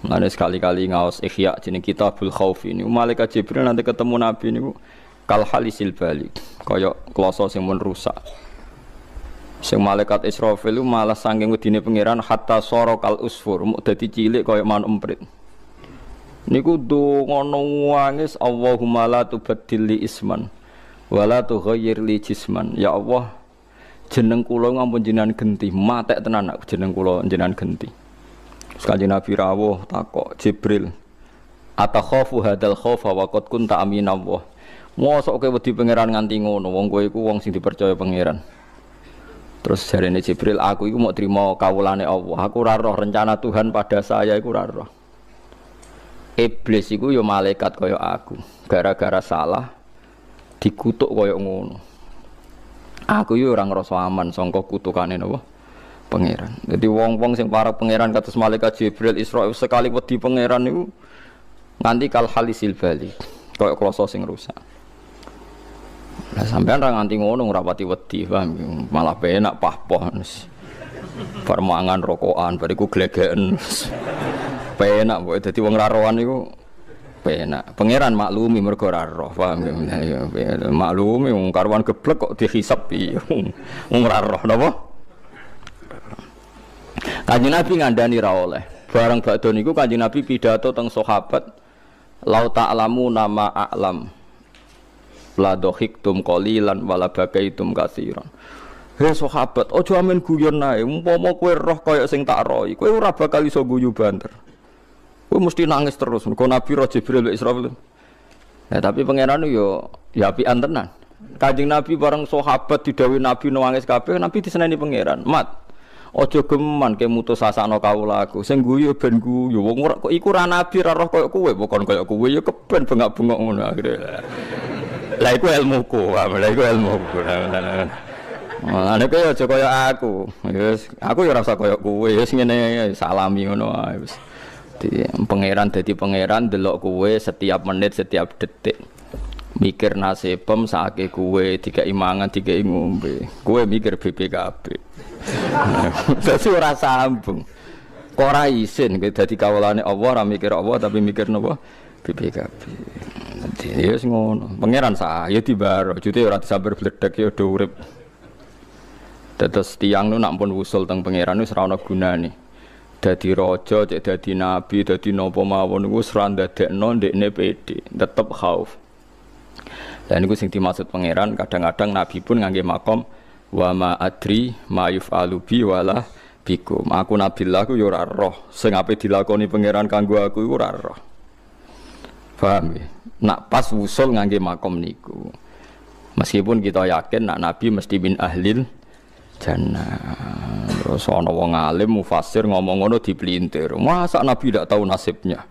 Mulane sekali-kali ngaos Ihya jeneng Kitabul Khauf ini malaikat Jibril nanti ketemu Nabi niku kal halisil bali. Kaya kloso sing pun rusak. Sing malaikat Israfil malah saking wedine pangeran hatta sorokal usfur muk dadi cilik kaya manuk emprit. Niku donga nangis Allahumma la tubaddil li isman wala tughayyir li jisman. Ya Allah, jeneng kula ngampun jenengan genti, matek tenan nak jeneng kula jenengan genti. Kanjeng Nabi rawuh takok Jibril, atakhafu hadal khaufa wa qad kunta aminallah. Mosok kowe wedi pangeran nganti ngono, wong kowe iku wong sing dipercaya pangeran. Terus jarene Jibril, aku iku mau terima kawulane Allah. Aku ora roh rencana Tuhan pada saya iku ora roh. Iblis iku ya malaikat kaya aku. Gara-gara salah dikutuk kaya ngono. Aku yo ora ngrasa aman sangka kutukane napa? Pangeran. Jadi wong-wong sing para pangeran kados malaikat Jibril Isra sekali wedi pangeran niku nganti kal halisil bali. Kaya kloso sing rusak. Lah sampean ra nganti ngono ora pati wedi, paham? Malah penak pahpoh. Bar mangan rokokan bariku glegeken. Penak kok dadi wong ra rohan niku penak. Pangeran maklumi mergo ora roh, paham ya? Maklumi wong karwan geblek kok dihisab piye. Wong ora roh napa? Kanjeng Nabi ngandani ra oleh. Barang badhe niku Kanjeng Nabi pidato teng sahabat, "Lau ta'lamu nama a'lam." La dohiktum qalilan wala bakaitum katsiran. Hei sahabat, aja amen guyon ae. Umpama kowe roh kaya sing tak roh, kowe ora bakal iso guyu banter. Kowe mesti nangis terus. Mergo Nabi roh Jibril Israfil. Nah, tapi pangeran yo ya apian tenan. Kanjeng Nabi bareng sahabat didhawuhi Nabi nangis kabeh, Nabi diseneni pangeran. Mat, Aja geman ke mutus sasakno kawulaku. Sing guyu ben guyu. Wong ora kok iku ra nabi ra roh koyo kowe, bukan koyo kowe ya keben bengak-bengok ngono akhire. Lah iku ilmuku, lah iku ilmuku. Lah nek aja koyo aku. Wis aku ya ora usah koyo kowe, wis ngene salami ngono ae wis. Pangeran dadi pangeran delok kowe setiap menit, setiap detik. Mikir nasibem sakake kowe dikai mangan, dikai ngombe. Kowe mikir BPKB. Dadi ora sambung. Kok ora isin dadi kawulane Allah ora mikir Allah tapi mikir napa BPKB. Dadi ya wis ngono. Pangeran saya dibaro, jute ora disambar bledek ya do urip. Dados tiyang nu nak pun usul teng pangeran wis ora ana gunane. Dadi raja, cek dadi nabi, dadi napa mawon niku wis ora ndadekno ndekne pede, tetep khauf. Dan niku sing dimaksud pangeran kadang-kadang nabi pun ngangge makom wa ma adri ma yuf'alu bi wala bikum. Aku nabilah ku ya ora roh. Sing ape dilakoni pangeran kanggo aku iku ora roh. Paham ya? Nak pas usul ngangge makom niku. Meskipun kita yakin nak nabi mesti min ahlil jannah. Terus ana wong alim mufassir ngomong ngono dipelintir. Masa nabi tidak tahu nasibnya?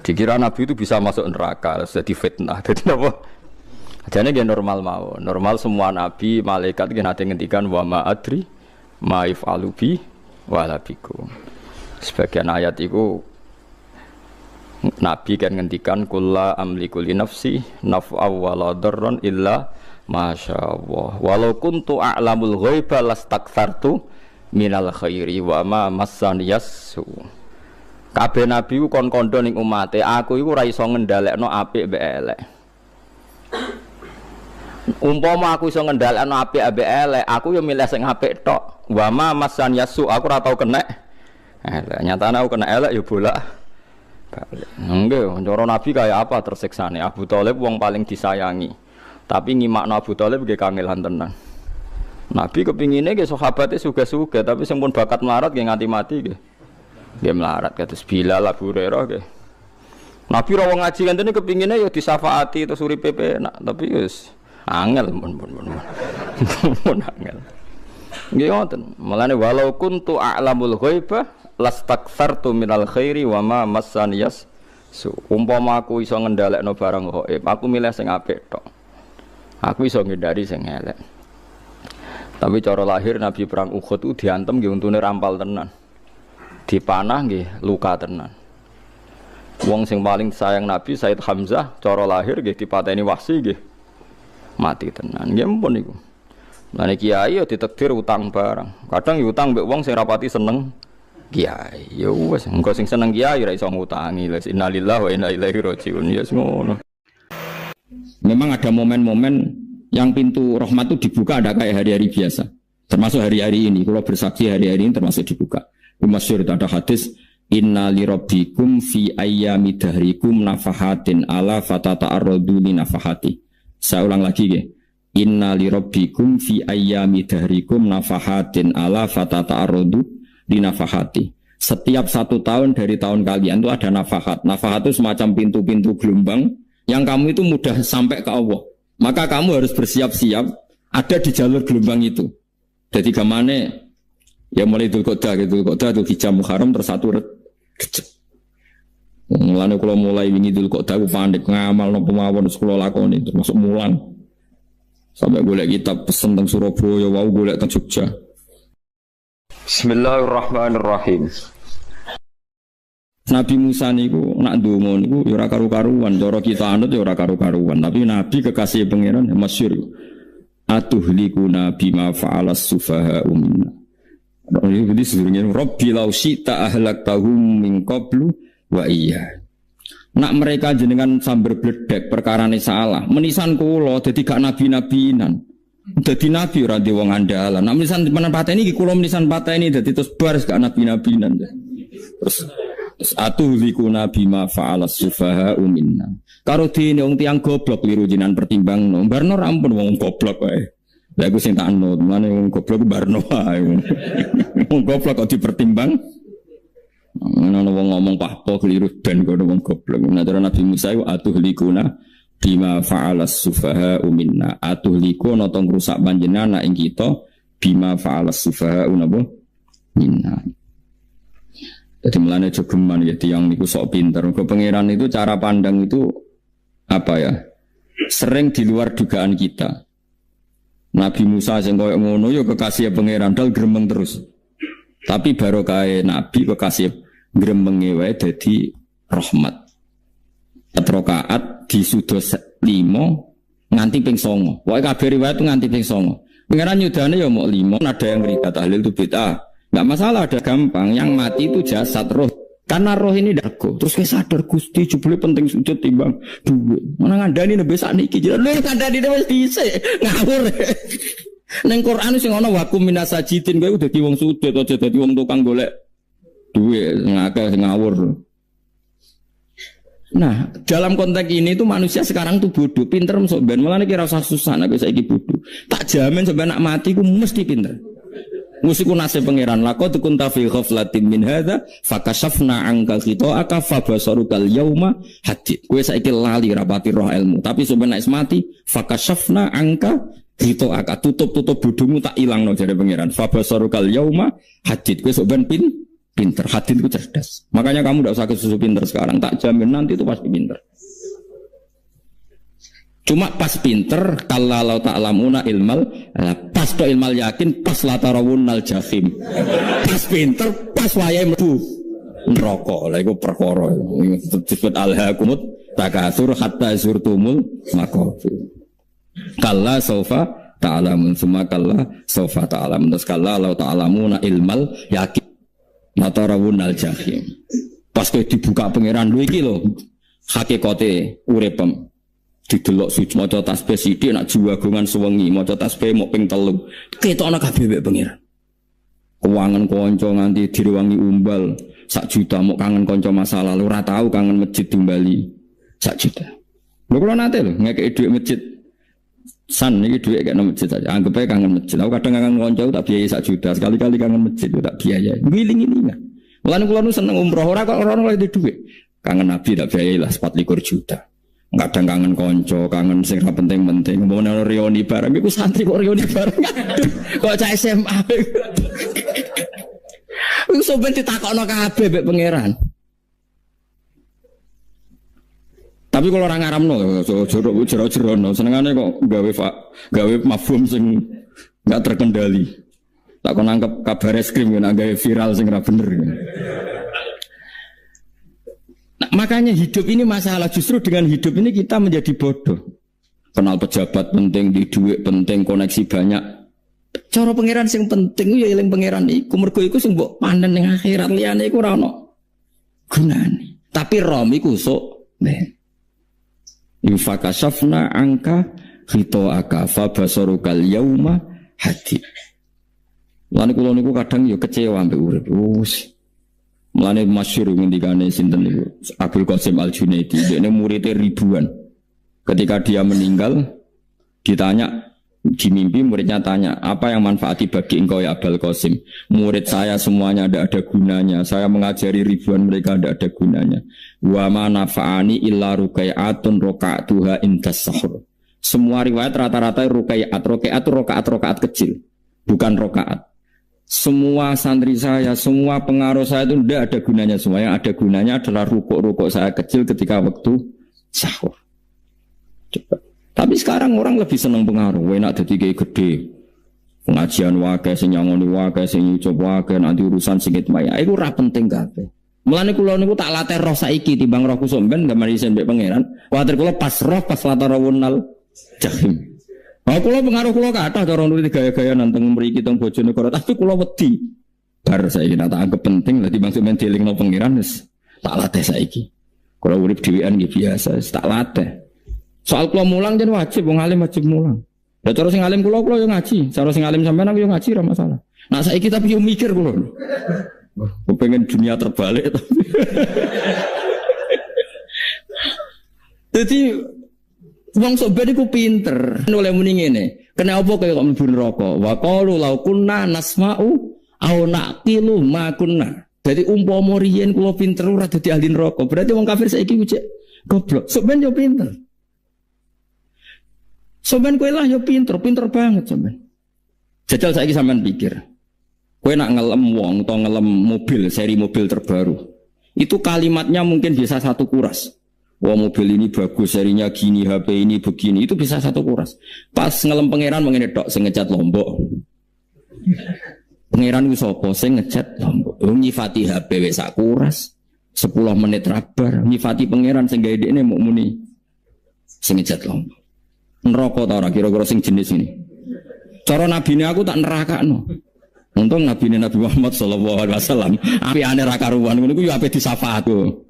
Dikira nabi itu bisa masuk neraka, jadi fitnah. Jadi apa? Jane nggih normal mawon. Normal semua nabi, malaikat nggih nate ngendikan wa ma adri ma yaf'alu bi wala bikum. Sebagian ayat iku nabi kan ngendikan kulla amliku li nafsi naf'a wa la darran illa masyaallah. Walau kuntu a'lamul ghaiba lastakthartu minal khairi wa ma massaniyas. Kabeh nabi ku kon kondo ning umate, aku iku ora iso ngendhalekno apik mbek elek. Umpama aku iso ngendhalekno apik ambek elek, aku yo milih sing apik tok. Wa ma masan yasu, aku ora tau kena elek. Nyatane aku kena elek yo bolak balik. Nggih, cara nabi kaya apa tersiksane? Abu Thalib wong paling disayangi. Tapi ngimakno Abu Thalib nggih kangelan tenan. Nabi kepingine nggih sahabate sugih-sugih, tapi sing pun bakat melarat nggih nganti mati nggih. Nggih melarat kados Bilal, Abu Hurairah nggih. Nabi ra wong ngaji ngene kepingine yo disafaati terus uripe penak, tapi wis angel mun angel. Nggih ngoten. Mulane walau kuntu a'lamul ghaiba lastakthartu minal khairi wa ma massaniyas. Umpama aku iso ngendhalekno barang gaib, aku milih sing apik tok. Aku iso ngindari sing elek. Tapi cara lahir Nabi perang Uhud itu diantem nggih untune rampal tenan. Dipanah nggih luka tenan. Wong sing paling sayang Nabi Said Hamzah cara lahir nggih dipateni Wahsy nggih mati tenan. Nggih ampun niku. Lan kiai yo ditakdir utang barang. Kadang yo utang mbek wong sing rapati seneng kiai. Ya wis engko sing seneng kiai ora iso ngutangi. Innalillahi wa inna ilaihi rajiun. Ya ngono. Memang ada momen-momen yang pintu rahmat itu dibuka ada kayak hari-hari biasa. Termasuk hari-hari ini. Kalau bersaksi hari-hari ini termasuk dibuka. Masyhur ada hadis inna li rabbikum fi ayyami dahrikum nafahatin ala fatata'arradu li nafahati. Saya ulang lagi ya. Inna li rabbikum fi ayyami dahrikum nafahatin ala fatata'arradu li nafahati. Setiap 1 tahun dari tahun kalian itu ada nafahat. Nafahat itu semacam pintu-pintu gelombang yang kamu itu mudah sampai ke Allah. Maka kamu harus bersiap-siap ada di jalur gelombang itu. Jadi gamane ya mulai Dzulqa'dah gitu, Dzulqa'dah Dzulhijjah Muharram tersatu kecek. Mulane kula mulai wingi Dzulqa'dah aku panik ngamal napa mawon kula lakoni termasuk mulang. Sampai golek kitab pesen teng Surabaya, wau golek teng Jogja. Bismillahirrahmanirrahim. Nabi Musa niku nak ndonga niku ya ora karu-karuan, cara kita anut ya ora karu-karuan, tapi Nabi kekasih pangeran masyhur. Atuhlikuna bima fa'alas sufaha minna. Jadi sebenarnya Rabbi law syi'ta ahlaktahum min qablu wa iya. Nak mereka jenengan sambar bledek perkarane salah, menisan kula dadi gak nabi-nabinan. Dadi nabi ora di wong andalan. Nak menisan pateni iki kula menisan pateni dadi terus baris gak nabi-nabinan. Terus atuhlikuna bima fa'alas sufaha minna. Karo dene wong tiyang goblok liru jinan pertimbangno. Barno rampun wong goblok wae. Lah aku sing tak anut, mane wong goblok barno wae. Wong goblok kok dipertimbang. Ana wong ngomong pahpo keliru ben kok wong goblok. Nah, Nabi Musa iku atuhlikuna bima fa'alas sufaha minna. Atuhliku ana tong rusak panjenengan ing kita bima fa'alas sufaha napa minna. Jadi mulane jogeman ya tiyang niku sok pinter. Ke pangeran itu cara pandang itu apa ya? Sering di luar dugaan kita. Nabi Musa sing koyo ngono ya kekasih pangeran dal gremeng terus. Tapi barokah Nabi kekasih gremenge wae dadi rahmat. 4 rakaat disudos 5 nganti ping 9. Pokoke kabeh riwayat itu nganti ping 9. Pangeran yudane ya mau 5, ada yang ngritik tahlil itu bid'ah. Enggak masalah, ada gampang. Yang mati itu jasad roh. Karena roh ini dago. Terus kayak sadar Gusti jebule penting sujud timbang duit. Mana ngandani nembe sakniki. Lha ngandani wis dhisik. Ngawur. Ning Quran sing ana wakum minasajidin kowe dadi wong sujud aja dadi wong tukang golek duit. Ngakeh sing ngawur. Nah, dalam konteks ini tuh manusia sekarang tuh bodoh, pinter sok ben. Mulane kira usah susah nek saiki bodoh. Tak jamin sampai nak mati ku mesti pinter. Musiku nasib pangeran laqad kunta fi ghaflatin min hadza fakashafna anka khita'aka fabasarukal yauma hadid. Kowe saiki lali rapati roh ilmu, tapi sampeyan nek mati fakashafna anka khita'aka tutup bodhomu tak ilangno jare pangeran. Fabasarukal yauma hadid. Kowe sampeyan pinter, hadid itu cerdas. Makanya kamu tidak usah kesusu pinter sekarang, tak jamin nanti itu pasti pinter. Cuma pas pinter, kalau ta'lamuna ilmal, pas to ilmal yakin, pas latarawunnal jahim. Pas pinter, pas wayahe mlebu neraka. Lha iku perkara. Disebut alhaakumut takatsur hatta zurtumul maqabir. Kalla saufa ta'lamun, summa kalla saufa ta'lamun. Terus kalla law ta'lamuna ilmal yakin, latarawunnal jahim. Pas kowe dibuka pangeran lho iki lho hakikate uripem. Didelok suci maca tasbih sithik nak jiwagongan sewengi maca tasbih mok ping 3 ketokno kabeh mek pangeran kewangan kanca nganti direwangi umbal 1 juta mok kangen kanca masa lalu ora tau kangen masjid Bali 1 juta lho kula nate lho ngekeki dhuwit masjid san iki dhuwit kek nang masjid aja anggap ae kangen masjid aku kadang kangen kanca tak biayai 1 juta sekali-kali kangen masjid tak biayai ngiling-ngilingan lan kula nu seneng umroh ora kok ora oleh dhuwit kangen nabi tak biayai lah 24 juta. Kadang kangen konco, kangen sing ra penting-penting. Mau nang reuni bareng iku santri kok reuni bareng. Kok cah SMA. Iku sampeyan ditakokno kabeh mek pangeran. Tapi kalau orang ngaramno jero-jero senengane kok gawe mafhum sing enggak terkendali. Tak kon nangkep kabar eskrim nek gawe viral sing ra bener. Nah, makanya hidup ini masalah, justru dengan hidup ini kita menjadi bodoh. Kenal pejabat penting, di duit penting, koneksi banyak. Cara pangeran sing penting ya eling pangeran iku, mergo iku sing mbok panen ning akhirat, liyane iku ora ono gunane. Tapi rom iku sok ben. Infakasafna angka khitoaka fa basarukal yauma hadid. Lan kula niku kadang ya kecewa mbek urip. Mulane masyhur ngendikane sinten niku Abdul Qasim Al-Junaidi, dekne muridé ribuan. Ketika dia meninggal ditanya di mimpi, muridnya tanya, "Apa yang manfaati bagi engkau ya Abdul Qasim?" "Murid saya semuanya tidak ada gunanya. Saya mengajari ribuan mereka tidak ada gunanya. Wa ma nafa'ani illa ruqai'atun raqa'tuha indas sahur." Semua riwayat rata-rata ruqai'at itu rakaat kecil, bukan rakaat. Semua santri saya, semua pengaruh saya itu tidak ada gunanya semua. Yang ada gunanya adalah rukuk-rukuk saya kecil ketika waktu sahur. Coba. Tapi sekarang orang lebih senang pengaruh. Enak jadi kayak gede. Pengajian wakai, sing nyangoni wakai, sing nyucup wakai, nanti urusan singit maya. Itu ora penting kabeh. Mulane kula niku tak latih roh saiki timbang roh kusumben gambar isen mbek pangeran. Kuwatir kula pas roh pas latarawunal jahim. Kula pengaruh kula kathah cara nulis gaya-gaya nanteng mriki teng Bojonegoro, tapi kula wedi. Bar saiki tak anggap penting lah timbang sampeyan dielingno pangeran wis tak latih saiki. Kula urip dhewean nggih biasa, tak latih. Soal kula mulang jan wajib wong alim wajib mulang. Lah cara sing alim kula yo ngaji, cara sing alim sampean aku yo ngaji ora masalah. Nah saiki tapi yo mikir kula. Kepengen dunia terbalik tapi. Jadi wong sok ben iku pinter. Oleh muni ngene. Kenapa kaya kok mlebu neraka? Wa qalu law kunna nasma'u aw naqilu ma kunna. Jadi umpama riyen kula pinter ora dadi ahli neraka. Berarti wong kafir saiki ku cek goblok. Sok ben yo pinter. Sok ben kowe lah yo pinter banget sok ben. Jajal saiki sampean pikir. Kowe nak ngelem wong atau ngelem mobil, seri mobil terbaru. Itu kalimatnya mungkin bisa satu kuras. Wah mobil ini bagus, serinya gini, HP ini begini, itu bisa satu kuras. Pas ngelem pangeran mengene tok sing ngecat Lombok. Pangeran ku sapa sing ngecat Lombok? Nyifati HP wis sak kuras. 10 menit rabar, nyifati pangeran sing gawe dekne muk muni sing ngecat Lombok. Neraka ta ora kira-kira sing jenis ini. Cara nabine aku tak nerakakno. Untung Nabi Muhammad sallallahu alaihi wasallam apikane ra karuan ngono iku yo ape disafaat ku.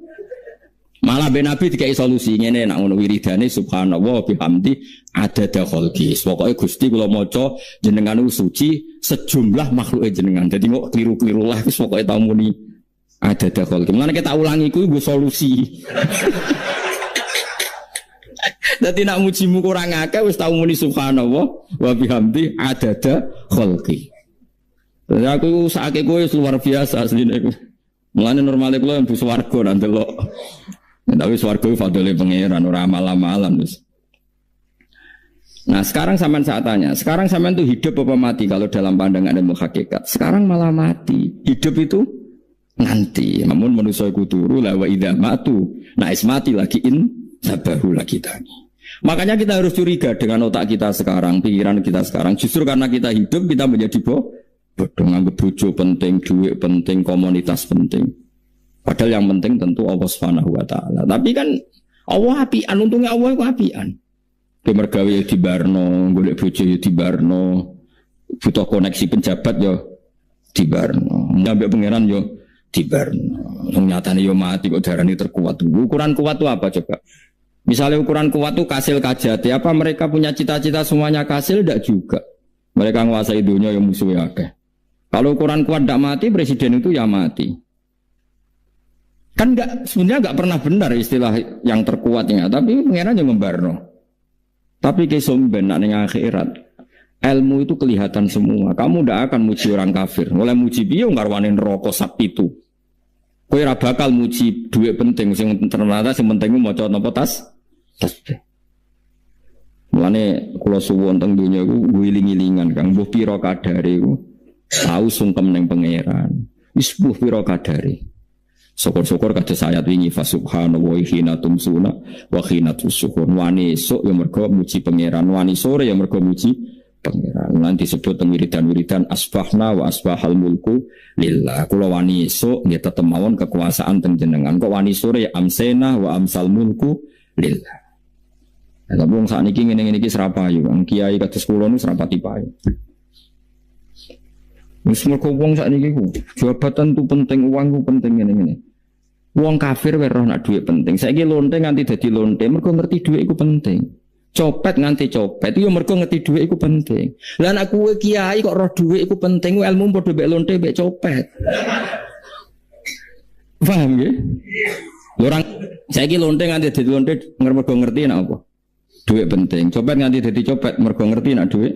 Malah ben Nabi dikai solusi ngene nek ngono wiridane subhanallah bihamdi adada khalqi. Pokoke Gusti kula maca jenengan suci sejumlah makhluke jenengan. Dadi kok kliru-kliru lah wis pokoke tau muni adada khalqi. Mulane kita ulangi iku nggo solusi. Dadi nak mujimu kurang akeh wis tau muni subhanallah wa bihamdi adada khalqi. Ya aku sakake kowe luar biasa asline iku. Mulane normale kula mlebu swarga nang delok. Tapi swarga iku fadhole pangeran ora amal-amalan wis. Nah, sekarang sampean saat tanya, sekarang sampean tuh hidup apa mati kalau dalam pandangan ilmu hakikat? Sekarang malah mati. Hidup itu nanti. Namun manusia iku turu la wa idza matu. Nah, mati lagi sabahu lagi tani. Makanya kita harus curiga dengan otak kita sekarang, pikiran kita sekarang. Justru karena kita hidup kita menjadi bodoh, nganggep bojo penting, duit penting, komunitas penting. Padahal yang penting tentu Allah Subhanahu wa taala. Tapi kan Allah apian, untungnya Allah itu apian. Ke mergawe ya dibarno, golek bojo ya dibarno, butuh koneksi penjabat ya dibarno, nyampe pangeran ya dibarno. Nyatane ya mati kok darani terkuat. Ukuran kuat itu apa coba? Misalnya ukuran kuat itu kasil kajati, apa mereka punya cita-cita semuanya kasil? Tidak juga. Mereka menguasai dunia yang musuhnya akeh. Kalau ukuran kuat tidak mati, presiden itu ya mati. Kan sebenarnya enggak pernah benar istilah yang terkuatnya, tapi pangeran yang membarno. Tapi kesomben ning akhirat, ilmu itu kelihatan semua. Kamu tidak akan muji orang kafir. Mulai muji piye ngarwane neraka sak pitu. Kowe ora bakal muji duit penting sing ternyata sing penting maca napa tasbih. Mulane kula suwun teng donya iku wiling-wilingan Kang mbuh pira kadare iku tau sungkem ning pangeran. Wis mbuh pira kadare. Syukur-syukur kados ayat wingi fa subhanallahi hina tumsuna wa hina tusuhun. Wani esuk ya mergo muji pangeran, wani sore ya mergo muji pangeran. Nanti disebut teng wiridan-wiridan asbahna wa asbahal mulku lillah. Kula wani esuk nggih tetep mawon kekuasaan teng jenengan. Kok wani sore ya amsena wa amsal mulku lillah. Tapi wong sakniki ngene-ngene iki serapayu, wong kiai kados kula niku serapati payu. Wis mergo wong sakniki ku jabatan tu penting, uang ku penting ngene-ngene. Wong kafir wae roh nak dhuwit penting. Saiki lonte nganti dadi lonte mergo ngerti dhuwit iku penting. Copet nganti copet yo mergo ngerti dhuwit iku penting. Lah nek kowe kiai kok roh dhuwit iku penting, ilmu padha mek lonte mek copet. Paham nggih? Orang saiki lonte nganti dadi lonte mergo ngerti nek apa? Dhuwit penting. Copet nganti dadi copet mergo ngerti nek dhuwit.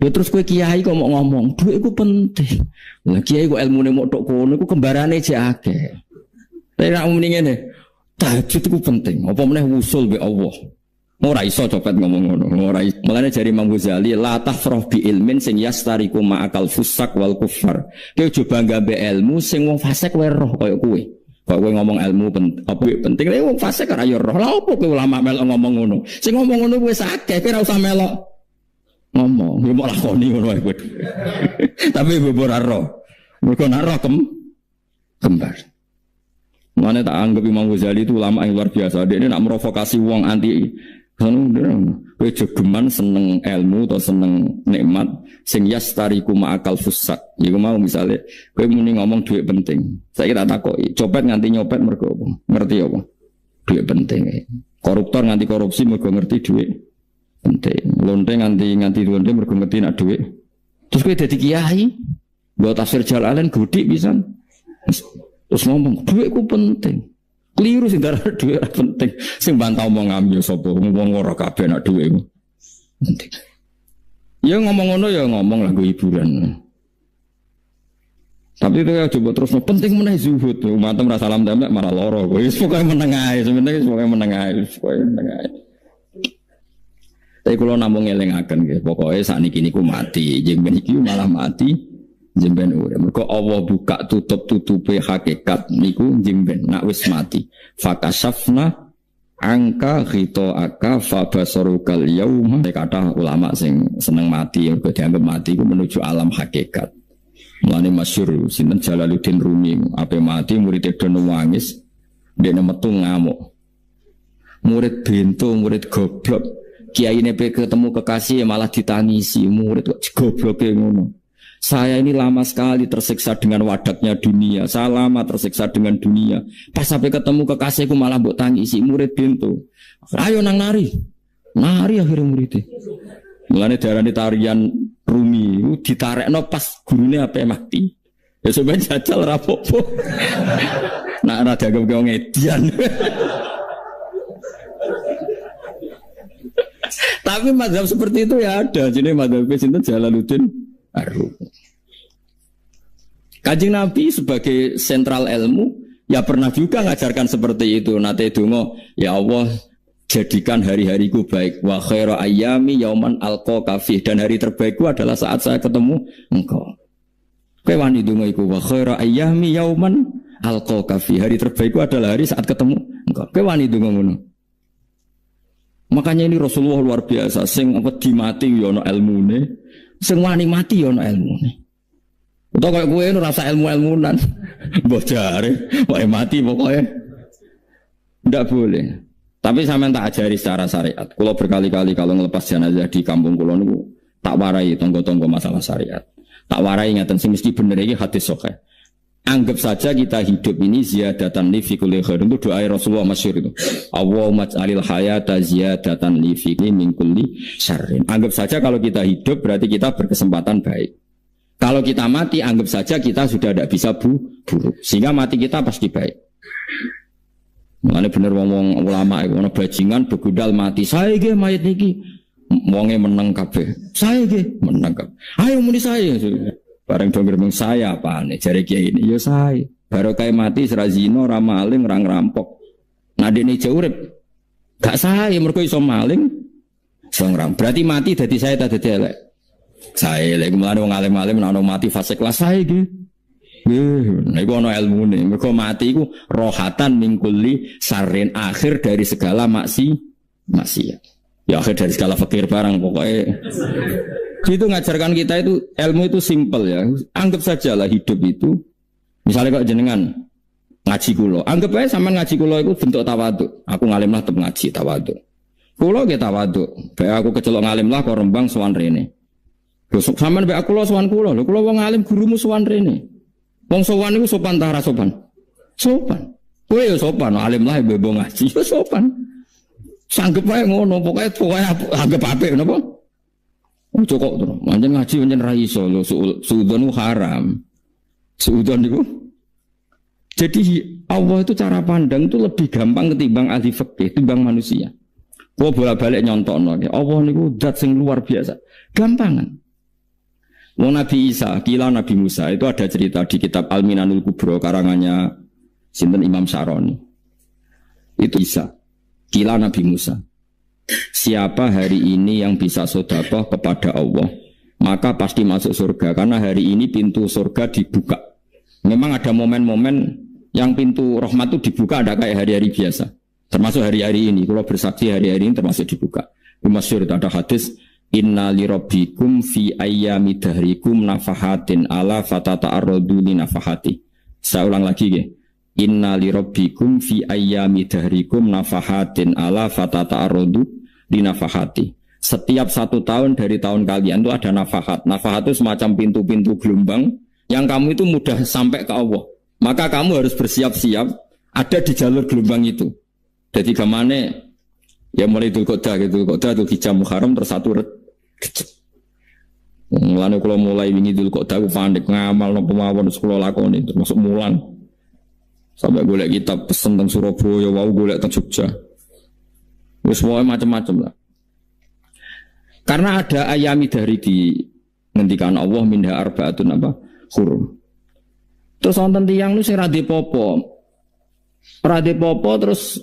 Ya terus kowe kiai kok mau ngomong dhuwit iku penting. Lah kiai kok ilmune mok tok kono iku kembarane jek akeh. Tapi nak muni ngene, tahajud itu penting. Apa meneh wusul be Allah. Ora iso copet ngomong ngono. Ora iso. Mulane jari Imam Ghazali, la tafrah bi ilmin sing yastariku ma'akal fusak wal kufar. Kowe coba nggambe ilmu sing wong fasik wae roh kaya kowe. Kok kowe ngomong ilmu penting, lha wong fasik ora ya roh. Lah opo kowe ulama melok ngomong ngono? Sing ngomong ngono wis akeh, kowe ora usah melok ngomong. Ya mok lakoni ngono wae kowe. Tapi ora roh. Mergo nek roh kembar. Mana tak anggap Imam Ghazali itu ulama yang luar biasa. Dia ini nak merovokasi wong anti kowe jogeman seneng ilmu atau seneng nikmat sing yastariku ma'akal fusak. Iku mau misale kowe muni ngomong duit penting. Saya tak takoki, copet nganti nyopet mergo apa? Ngerti apa? Duit penting. Koruptor nganti korupsi mergo ngerti duit penting. Lonte nganti lonte mergo ngerti nak duit. Terus kowe dadi kiai, mbok tafsir Jalalain godik pisan. Terus ngomong, duitku penting. Keliru sih darah duit penting. Sing bantau mau ngambil sapa, ngomong ora kabeh nak duitku penting. Ya ngomong ngono ya ngomong lagu hiburan. Tapi itu ya coba terus penting meneh zuhud. Umatem ra salam templek malah lara. Wis pokoke meneng ae, sebenarnya pokoke meneng ae, pokoke meneng ae. Tapi kalau namung elingaken nggih, pokoke sakniki niku mati, jeng meniki malah mati. Jemben urip. Mergo Allah buka tutup-tutupe hakikat niku jemben nak wis mati. Fakasafna angka aka fa basarukal yauma. Kata ulama sing seneng mati yang dianggap mati iku menuju alam hakikat. Mulane masyhur sinten Jalaluddin Rumi ape mati murid do nangis dene metu ngamuk. Murid bento, murid goblok. Kiai nepe ketemu kekasih malah ditangisi, murid kok gobloke ngono. Saya ini lama sekali tersiksa dengan wadaknya dunia. Saya lama tersiksa dengan dunia. Pas sampai ketemu kekasihku malah mbok tangisi, murid bento. Ayo nang nari. Nari akhirnya muridnya. Mulane darani tarian Rumi ditarekno pas gurune ape mati. Ya sebenarnya jajal rapopo. Nak ora dianggap wong edian. Tapi mazhab seperti itu ya ada. Jadi mazhab sinten Jalaluddin Ar-Rumi. Kanjeng Nabi sebagai sentral ilmu ya pernah juga ngajarkan seperti itu. Nate donga, ya Allah jadikan hari-hariku baik. Wa khairu ayyami yauman alqa kafih, dan hari terbaikku adalah saat saya ketemu engkau. Kowe wani donga iku wa khairu ayyami yauman alqa kafih. Hari terbaikku adalah hari saat ketemu engkau. Kowe wani donga ngono. Makanya ini Rasulullah luar biasa, sing apa dimati ya ana ilmune, sing wani mati ya ana ilmune. Utawa kaya kowe ora rasa ilmu-ilmunan. Mbok jare, wae mati pokoke. Ndak boleh. Tapi sampean tak ajari secara syariat. Kula berkali-kali kalau ngelepas jenazah di kampung kula niku tak warai tonggo-tonggo masalah syariat. Tak warai ngaten sing mesti bener iki hadis sahih. Anggap saja kita hidup ini ziyadatan li fi kulli khair. Itu doa Rasulullah masyhur itu. Allahumma ij'alil hayata ziyadatan li fi min kulli syarrin. Anggap saja kalau kita hidup berarti kita berkesempatan baik. Kalau kita mati anggap saja kita sudah tidak bisa buruk. Sehingga mati kita pasti baik. Mulane bener wong ulama iku ana bajingan begudal mati. Saya nggih mayit niki wonge meneng kabeh. Saya nggih meneng kabeh. Ayo muni saya. Bareng dong ngomong saya apa nih jare kiai ini ya saya baru kayak mati sira zina ora maling ora ngerampok nah dene urip gak saya mergo iso maling iso ngerampok berarti mati dadi saya tak dadi elek saya lek mulane wong alim-alim nek mati fase kelas saya iki nggih niku ana ilmune mergo mati iku rohatan mingkuli sarin akhir dari segala maksiat ya akhir dari segala fakir barang pokoknya. Itu ngajarkan kita itu ilmu itu simpel ya. Anggap saja lah hidup itu. Misalnya kok jenengan ngaji kulo, anggap aja sama ngaji kulo itu bentuk tawaduk. Aku ngalim lah tetap ngaji tawaduk. Kulo ge tawaduk. Bae aku kecelok ngalim lah kok Rembang sowan rene. Lho sampean bae aku lo sowan kulo. Lho kulo wong ngalim gurumu sowan rene. Wong sowan niku sopan ta ora sopan? Sopan. Kowe ya sopan, alim lah bebo ngaji ya sopan. Sanggep ae ngono, pokoke anggap apik napa? Oh cocok tuh, manjen ngaji manjen raiso lo, suudon haram, suudon itu. Jadi Allah itu cara pandang itu lebih gampang ketimbang ahli fikih, ketimbang manusia. Gua bolak-balik nyontok Allah niku zat sing luar biasa, gampangan. Wong Nabi Isa, kila Nabi Musa itu ada cerita di kitab Al-Minanul Kubro karangannya sinten Imam Syaroni. Itu Isa, kila Nabi Musa. Siapa hari ini yang bisa sedekah kepada Allah maka pasti masuk surga karena hari ini pintu surga dibuka. Memang ada momen-momen yang pintu rahmat itu dibuka ada kayak hari-hari biasa. Termasuk hari-hari ini. Kalau bersaksi hari-hari ini termasuk dibuka. Masyhur ada hadis inna li rabbikum fi ayyami dahrikum nafahatin ala fatata'arradu li nafahati. Saya ulang lagi ya. Inna li rabbikum fi ayyami dahrikum nafahatin ala fatata'arradu li nafahati. Setiap 1 tahun dari tahun kalian itu ada nafahat. Nafahat itu semacam pintu-pintu gelombang yang kamu itu mudah sampai ke Allah. Maka kamu harus bersiap-siap ada di jalur gelombang itu. Jadi kemana ya mulai Dzulqa'dah gitu. Dzulqa'dah itu Hijjah Muharram terus satu kecil. Mulane kalau mulai wingi Dzulqa'dah aku panik ngamal napa mawon sekolah lakoni termasuk mulang. Sampai golek kitab pesen teng Surabaya, wau golek teng Jogja. Wis wae macam-macam lah. Karena ada ayami dari di ngendikan Allah minha arbaatun apa? Hurum. Terus wonten tiyang nu sing ra dipopo. Ora dipopo terus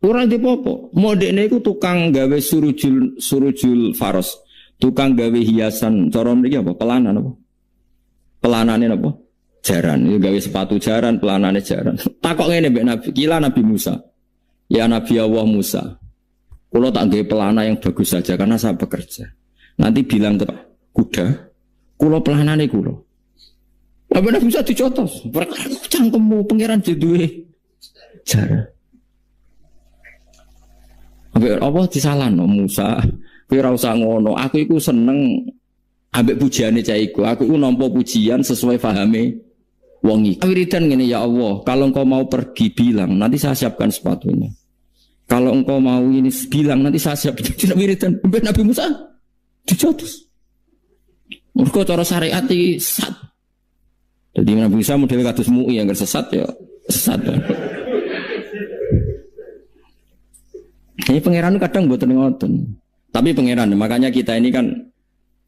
ora dipopo. Modene iku tukang gawe surujul faros. Tukang gawe hiasan cara mriki apa? Pelanan apa? pelanane napa? Jaran. Itu gawe sepatu jaran, pelanane jaran. Takok ngene mbek Nabi, kila Nabi Musa. Ya Nabi Allah Musa. Kula tak gawe pelana yang bagus saja karena saya bekerja. Nanti bilang ke kuda, kula pelanane kula. Nabi Musa dicotos. Perkara cangkemmu pangeran duwe jaran. Apa disalahno Musa? Kowe ora usah ngono. Aku iku seneng ambek pujiane cah iku. Aku iku nampa pujian sesuai pahame wong iki. Wiridan ngene ya Allah, kalau engkau mau pergi bilang, nanti saya siapkan sepatunya. Kalau engkau mau ini bilang, nanti saya siapkan. Wiridan ambek Nabi Musa dicotos. Mergo cara syariat iki sesat. Jadi Nabi Musa model kados MUI yang sesat ya sesat. Ini pangeran kadang buat ngoten. Tapi pangeran, makanya kita ini kan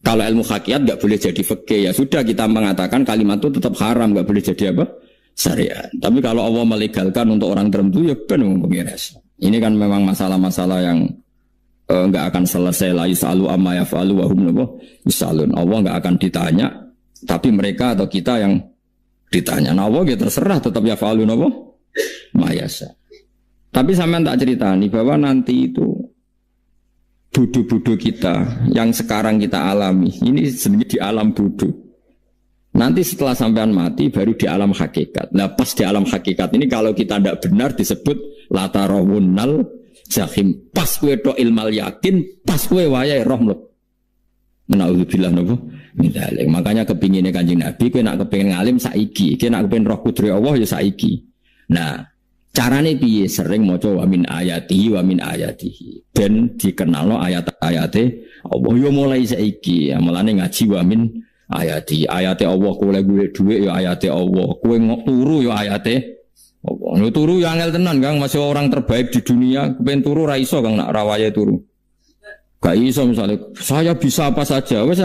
kalau ilmu hakikat nggak boleh jadi fikih, ya sudah kita mengatakan kalimat itu tetap haram, nggak boleh jadi apa? Syariat. Tapi kalau Allah melegalkan untuk orang tertentu ya benar pangeran. Ini kan memang masalah-masalah yang nggak akan selesai. La yusalu amma yafalu wa hum yusalun. Allah nggak akan ditanya, tapi mereka atau kita yang ditanya. Nah Allah ya terserah tetap yafalu apa? Mayasa. Tapi sampean tak ceritani bahwa nanti itu bodoh-bodoh kita yang sekarang kita alami ini sebenarnya di alam bodoh. Nanti setelah sampean mati baru di alam hakikat. Nah pas di alam hakikat ini kalau kita tidak benar disebut latarawunnal jahim. Pas kue do ilmal yakin, pas kue wayai roh mleb. Nauzubillah napa min dzalik. Makanya kepinginnya Kanjeng Nabi kowe nak kepengin ngalim saiki, kowe nak kepengin roh kudri Allah ya saiki. Nah, carane piye? Sering maca wa min ayatihi ben dikenalno ayat-ayate Allah yo mulai saiki. Amalane ngaji wa min ayati Allah kowe golek dhuwit ya ayate Allah, kowe turu ya ayate Allah. Yo turu ya angel tenan Kang, masih orang terbaik di dunia, kepen turu ra iso Kang nak rawaye turu. Gak iso misalnya saya bisa apa saja wes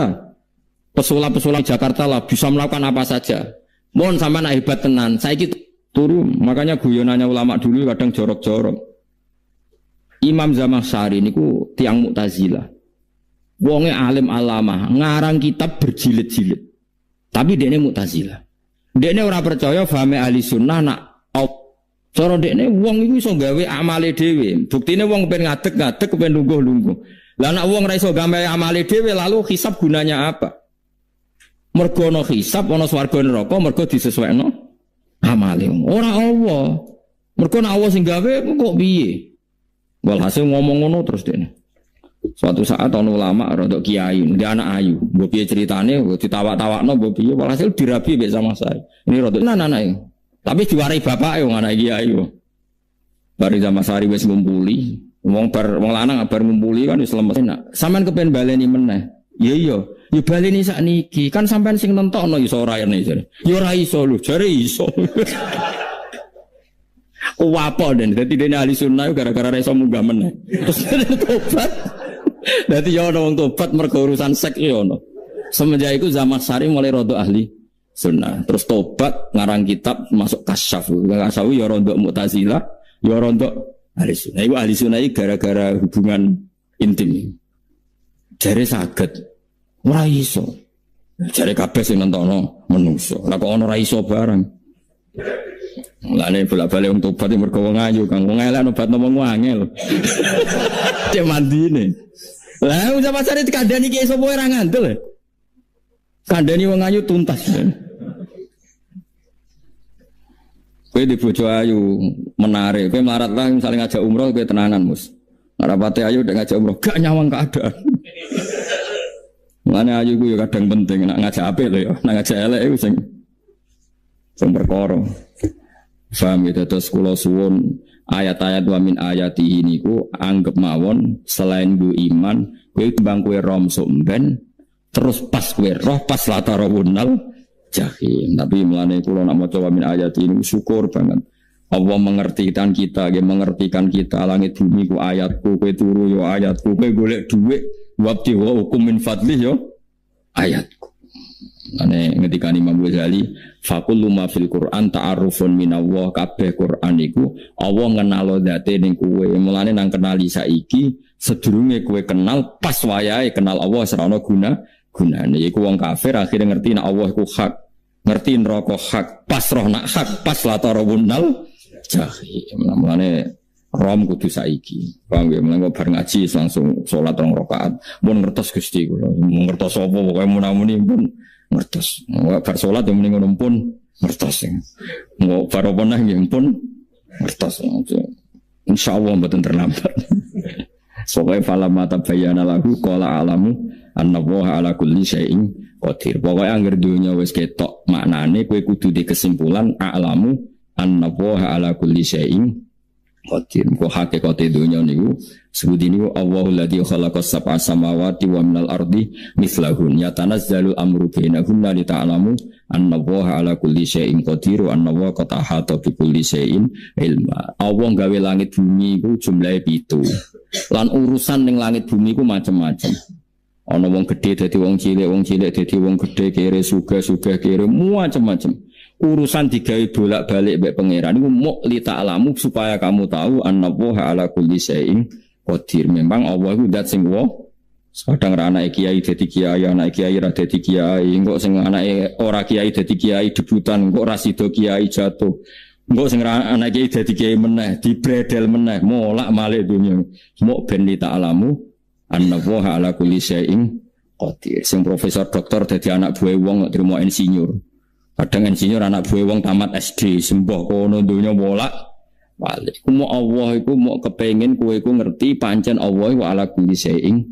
pesulap-pesulap Jakarta lah bisa melakukan apa saja. Mohon sampean hebat tenan. Saiki turu, makanya guyonannya ulama dulu kadang jorok-jorok. Imam Zamakhsyari niku tiang Mu'tazilah. Wonge alim alama, ngarang kitab berjilid-jilid. Tapi dekne Mu'tazilah. Dekne ora percaya fahame ahli sunnah nak cara dekne wong iku iso gawe amale dhewe. Buktine wong pengen ngadeg-ngadeg pengen lungguh-lungguh. Lah nak wong ora iso gawe amale dhewe lalu hisab gunanya apa? Mergo ana hisab ana swarga neraka mergo disesuaikno amale. Ora Allah. Mergo nek Allah sing gawe kok piye? Walhasil ngomong ngono terus dene. Suatu saat ana ulama rodok kiai, dia anak ayu. Mbok piye critane ditawak-tawakno mbok piye walhasil dirabi mek sama saya. Ini rodok anake. Tapi diwarai bapake wong anak kiai. Bari sama sari wis ngumpuli. Wong lanang bar ngumpuli kan wis lemes enak. Sampeyan kepen baleni meneh. Ya iya, ya baleni sakniki. Kan sampean sing nentokno iso ora ene jare. Ya ora iso lho, jare iso. Kuwapo den dadi dene ahli sunnah gara-gara iso munggah meneh. Terus tobat. Dadi ya ono wong tobat mergo urusan seks ya ono. Semenjak iku Zamakhsyari mulai rodok ahli sunnah. Terus tobat ngarang kitab masuk kasyaf. Kasyaf ya rodok Mu'tazilah, ya rodok ahli sunnah. Iku ahli sunnah gara-gara hubungan intim. Jare saged ora iso. Jare kabeh sing nentokno menungso. Lah kok ono ora iso barang. Mulane bolak-balik wong tobat mergo wong ayu Kang. Wong elek obatno wong angel. Cek mandine. Lah wong pasare dikandani ki sapa ora ngandel. Kandani wong ayu tuntas. Kowe di bojo ayu menarik, kowe melarat lah misalnya ngajak umroh kowe tenanan mus. Rapate ayu udah ngajak umroh gak nyawang keadaan. Mulane ayu ku yo kadang penting nak ngajak apik lho ya, nak ngajak elek iku sing perkara. Paham ya terus kula suwun ayat-ayat wa min ayati niku anggap mawon selain ku iman, kowe timbang kowe rom somben terus pas kowe roh pas latarawunal jahim. Tapi mulane kula nak maca wa min ayati niku syukur banget. Allah mengertikan kita, dia mengertikan kita. Langit bumi ku ayatku, kowe turu yo ayatku, kowe golek dhuwit wabti wa hukum min fadlih yo ayatku. Ane ngendikane Imam Ghazali, faqullu ma fil Qur'an ta'arufun minallah, kabeh Qur'an iku Allah ngenalo zate ning kowe. Mulane nang kenali saiki sedurunge kowe kenal pas wayahe kenal Allah serana gunane. Iku wong kafir akhire ngerti nek Allah iku hak. ngerti neraka hak, pas roh nak hak, pas latarawunal jahim. Mulane rom kudu saiki. Paham ya? Mulane bar ngaji langsung salat 2 rakaat. Mun ngertos Gusti kula. Mun ngertos apa pokoke munamuni pun ngertos. Bar salat yo muni ngono pun ngertos. Mau bar apa neh nggih pun ngertos. Insyaallah mboten terlambat. Soale falamma tabayyana lahu qala alamu annallaha ala kulli syai'in qadir. Pokoke anggere dunya wis ketok maknane kowe kudu di kesimpulan a'lamu annallaha ala kulli syai'in qadir. Kok hakikate dunya niku sebut niku Allahul ladzi khalaqas sab'a samawati wa minal ardi mithlahun yatanazzalu amru bainahunna li ta'lamu annallaha ala kulli syai'in qadir wa annallaha qad ahata bi kulli syai'in ilma. Allah gawe langit bumi iku jumlahe 7. Lan urusan ning langit bumi ku macam-macam. Ana wong gedhe dadi wong cilik dadi wong gedhe, kere sugih kere macam-macam. Urusan digawe bolak-balik mbek pangeran iku muk li ta'lamu supaya kamu tahu annallaha ala kulli syai'in qadir. Memang Allah iku zat sing kadang ra anake kiai dadi kiai, anake kiai ra dadi kiai, engko sing anake ora kiai dadi kiai debutan, engko ra sida kiai jatuh. Engko sing anake dadi kiai meneh, dibredel meneh, molak malih dunya. Muk ben li ta'lamu annallaha ala kulli syai'in qadir. Sing profesor doktor dadi anak buah wong trimo insinyur. Kadang insinyur anak buah wong tamat SD, sembah kono dunya molak balik. Ku mau Allah iku mau kepengin kowe iku ngerti pancen Allah wa ala kulli syai'in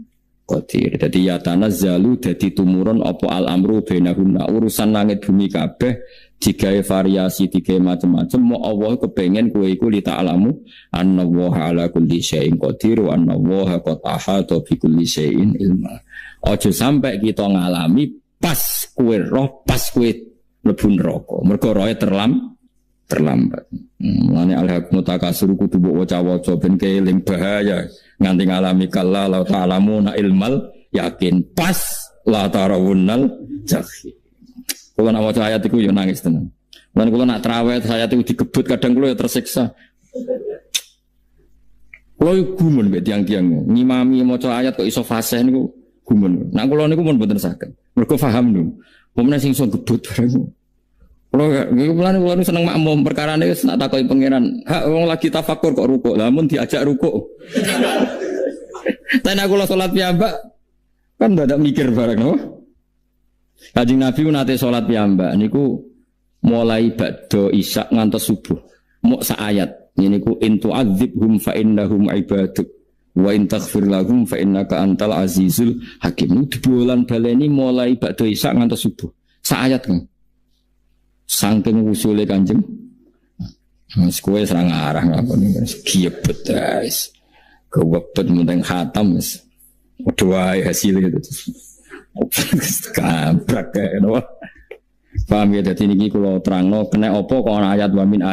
qadir. Dadi ya tanazzalu dadi tumurun apa al amru bainahunna. Urusan langit bumi kabeh digawe variasi digawe macam-macam. Mau Allah kepengin kowe iku li ta'lamu annallaha ala kulli syai'in qadir wa annallaha qad ahata bi kulli syai'in ilma. Aja sampai kita ngalami pas kowe roh pas kowe mlebu neraka. Mergo roe terlambat. Mulane al-hakum takasur kudu mbok waca-waca ben keling bahaya nganti ngalami kala la ta'lamuna ilmal yakin pas la tarawunnal jahim. Kalau nak waca ayat itu ya nangis tenan. Lan kalau nak traweh ayat itu digebut kadang kalau ya tersiksa. Kalau gumun mbek tiang-tiang ngimami maca ayat kok iso fasih niku gumun. Nak kula niku mun mboten saged. Mergo paham lho. Pomene sing iso gebut bareng. Kula seneng makmum perkarane wis nak takoki pangeran. Hak wong lagi tafakur kok rukuk. Lah mun diajak rukuk. Tapi aku salat piyambak kan ndak mikir bareng no. Kanjeng Nabi nate salat piyambak niku mulai ba'da isya ngantos subuh. Mok sak ayat. Niku in tu'adzibhum fa innahum ibaduk wa in taghfir lahum fa innaka antal azizul hakim. Dibolan baleni mulai ba'da isya ngantos subuh. Sak ayat kan. Saking usule Kanjeng. Mas kowe serang arah ngapun giebet guys. Kewebet menteng khatam wis. Doa hasilnya itu. Kabrak kayak no. Paham ya, dadi niki kula terangno kena apa kok ana ayat wa min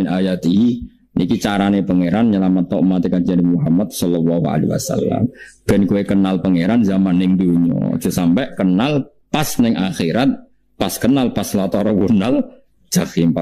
ayati niki carane pangeran nyelametno umat Kanjeng Muhammad sallallahu alaihi wasallam. Ben kowe kenal pangeran zaman ning donya, aja sampai kenal pas ning akhirat, pas kenal pas la tarawunal jahim.